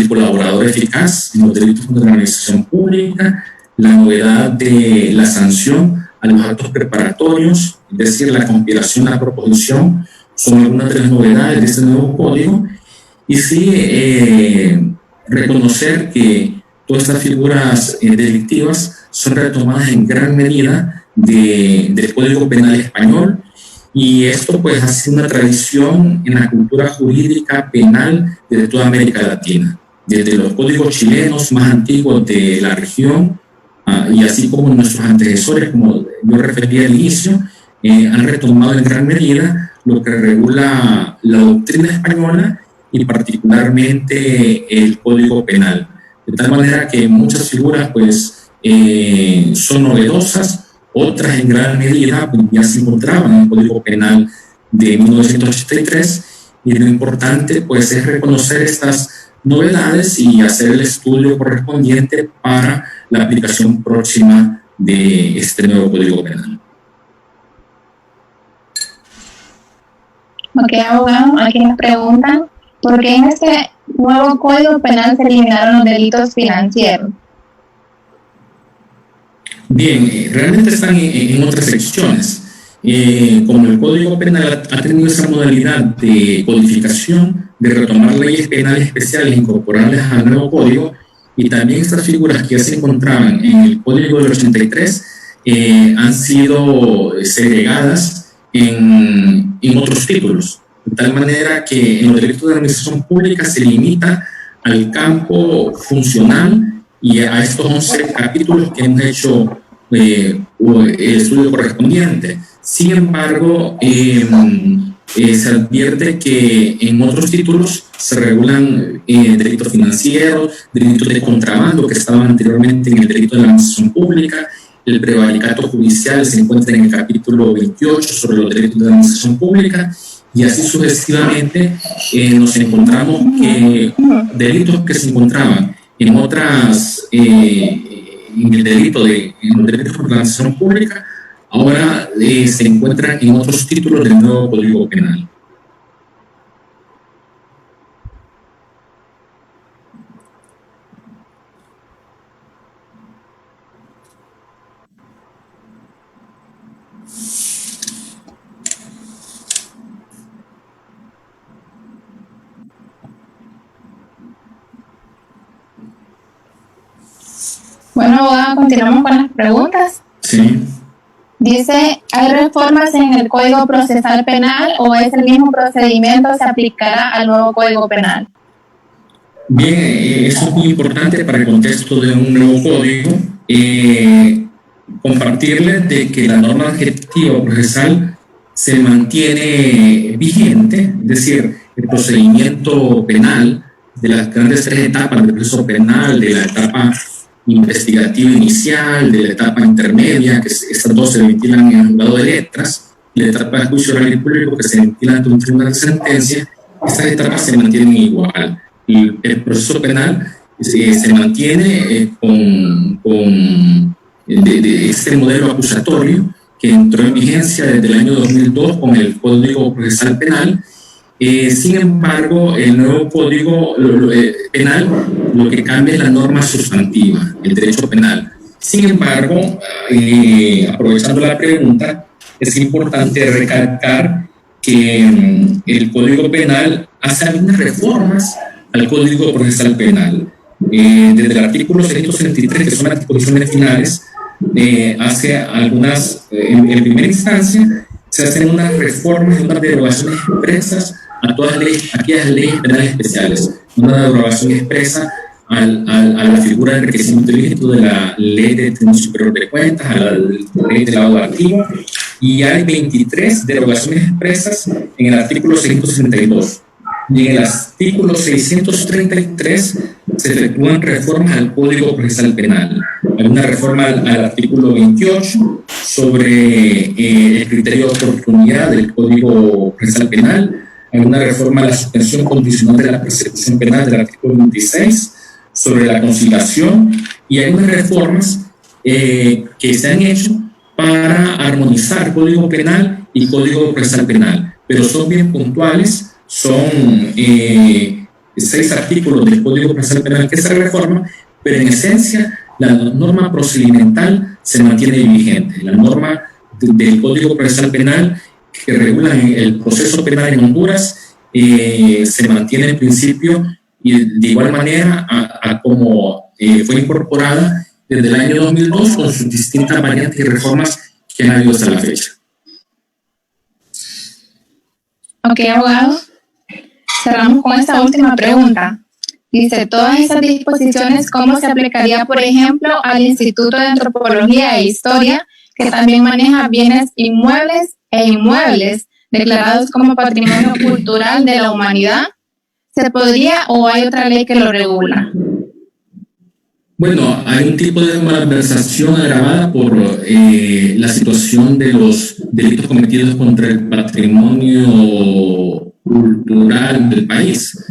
Speaker 2: colaborador eficaz en los delitos contra la administración pública, la novedad de la sanción a los actos preparatorios, es decir, la compilación, la proposición, son algunas de las novedades de este nuevo código. Y sí, reconocer que todas estas figuras delictivas son retomadas en gran medida del Código Penal español, y esto pues ha sido una tradición en la cultura jurídica penal de toda América Latina, desde los códigos chilenos más antiguos de la región, y así como nuestros antecesores, como yo refería al inicio, han retomado en gran medida lo que regula la doctrina española y particularmente el Código Penal, de tal manera que muchas figuras pues son novedosas, otras en gran medida pues, ya se encontraban en el Código Penal de 1983, y lo importante pues es reconocer estas novedades y hacer el estudio correspondiente para la aplicación próxima de este nuevo Código Penal.
Speaker 1: Ok, abogado, aquí nos preguntan, ¿por qué en este nuevo Código Penal se eliminaron los delitos financieros?
Speaker 2: Bien, realmente están en otras secciones. Como el Código Penal ha tenido esa modalidad de codificación, de retomar leyes penales especiales e incorporarlas al nuevo código, y también estas figuras que ya se encontraban en el Código del 83 han sido segregadas en otros títulos, de tal manera que en los delitos de administración pública se limita al campo funcional y a estos 11 capítulos que hemos hecho el estudio correspondiente. Sin embargo, se advierte que en otros títulos se regulan delitos financieros, delitos de contrabando que estaban anteriormente en el delito de la administración pública. El prevaricato judicial se encuentra en el capítulo 28 sobre los delitos de la administración pública, y así sucesivamente nos encontramos que delitos que se encontraban en otras, en el delito en los delitos de la administración pública, ahora se encuentran en otros títulos del nuevo Código Penal.
Speaker 1: Bueno, abogado, continuamos con las preguntas.
Speaker 2: Sí.
Speaker 1: Dice, ¿hay reformas en el Código Procesal Penal o es el mismo procedimiento se aplicará al nuevo Código Penal?
Speaker 2: Bien, eso es muy importante para el contexto de un nuevo código. Compartirles de que la norma adjetiva procesal se mantiene vigente, es decir, el procedimiento penal de las grandes 3 etapas del proceso penal, de la etapa investigativa inicial, de la etapa intermedia, que estas 2 se ventilan en el juzgado de letras, y la etapa de juicio oral y público, que se ventila ante un tribunal de sentencia. Estas etapas se mantienen igual. El proceso penal se mantiene de este modelo acusatorio que entró en vigencia desde el año 2002 con el Código Procesal Penal. Sin embargo, el nuevo Código Penal lo que cambia es la norma sustantiva, el derecho penal. Sin embargo, aprovechando la pregunta, es importante recalcar que el Código Penal hace algunas reformas al Código Procesal Penal. Desde el artículo 633, que son las disposiciones finales, hace algunas, en primera instancia, se hacen unas reformas y unas derogaciones expresas a todas aquellas leyes penales especiales. Una derogación expresa a la figura de enriquecimiento ilícito de la ley de Tribunal Superior de Cuentas, a la ley de lavado de activos, y hay 23 derogaciones expresas en el artículo 662. Y en el artículo 633 se efectúan reformas al Código Procesal Penal. Hay una reforma al artículo 28 sobre el criterio de oportunidad del Código Procesal Penal. Hay una reforma a la suspensión condicional de la persecución penal del artículo 26 sobre la conciliación, y hay unas reformas que se han hecho para armonizar Código Penal y Código Procesal Penal, pero son bien puntuales. Son 6 artículos del Código Procesal Penal que se reforman, pero en esencia la norma procedimental se mantiene vigente. La norma del Código Procesal Penal que regula el proceso penal en Honduras se mantiene en principio, y de igual manera a como fue incorporada desde el año 2002 con sus distintas variantes y reformas que han habido hasta la fecha.
Speaker 1: Ok, abogado. Cerramos con esta última pregunta. Dice, todas esas disposiciones, ¿cómo se aplicaría, por ejemplo, al Instituto de Antropología e Historia, que también maneja bienes inmuebles e inmuebles declarados como patrimonio cultural de la humanidad? ¿Se podría o hay otra ley que lo regula?
Speaker 2: Bueno, hay un tipo de malversación agravada por la situación de los delitos cometidos contra el patrimonio cultural del país.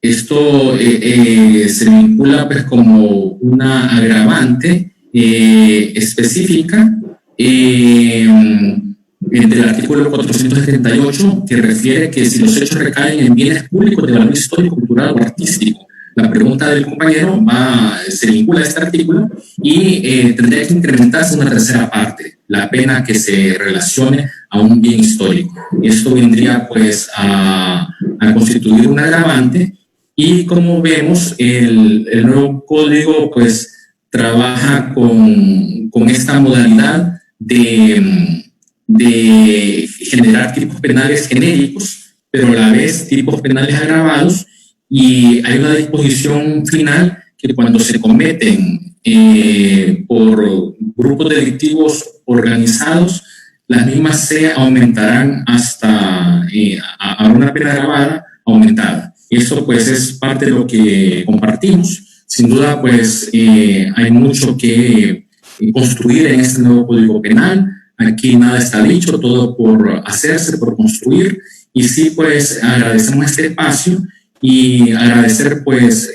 Speaker 2: Esto se vincula pues como una agravante específica del artículo 478, que refiere que si los hechos recaen en bienes públicos de valor histórico, cultural o artístico. La pregunta del compañero se vincula a este artículo y tendría que incrementarse una tercera parte, la pena que se relacione a un bien histórico. Esto vendría pues a constituir un agravante, Y como vemos, el nuevo código pues trabaja con esta modalidad de generar tipos penales genéricos, pero a la vez tipos penales agravados, y hay una disposición final que cuando se cometen por grupos delictivos organizados, las mismas se aumentarán hasta a una pena agravada aumentada. Esto pues es parte de lo que compartimos. Sin duda pues hay mucho que construir en este nuevo Código Penal. Aquí nada está dicho, todo por hacerse, por construir. Y sí, pues agradecemos este espacio y agradecer pues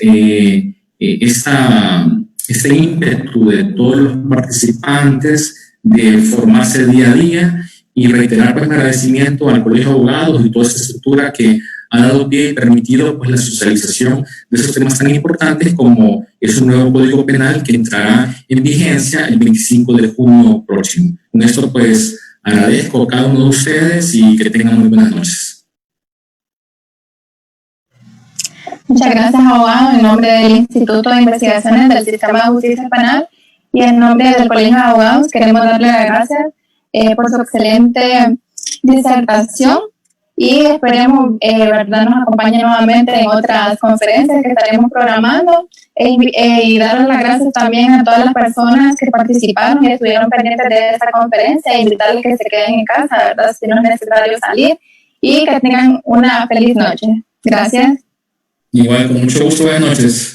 Speaker 2: este ímpetu de todos los participantes de formarse día a día, y reiterar pues mi agradecimiento al Colegio de Abogados y toda esta estructura que ha dado pie y permitido pues la socialización de esos temas tan importantes como es un nuevo Código Penal que entrará en vigencia el 25 de junio próximo. Con esto pues agradezco a cada uno de ustedes y que tengan muy buenas noches.
Speaker 1: Muchas gracias, abogado. En nombre del Instituto de Investigaciones del Sistema de Justicia Penal y en nombre del Colegio de Abogados, queremos darle las gracias por su excelente disertación, y esperemos verdad nos acompañe nuevamente en otras conferencias que estaremos programando, y darles las gracias también a todas las personas que participaron y estuvieron pendientes de esta conferencia, e invitarles que se queden en casa, ¿verdad?, si no es necesario salir, y que tengan una feliz noche. Gracias.
Speaker 2: Igual, con mucho gusto, buenas noches.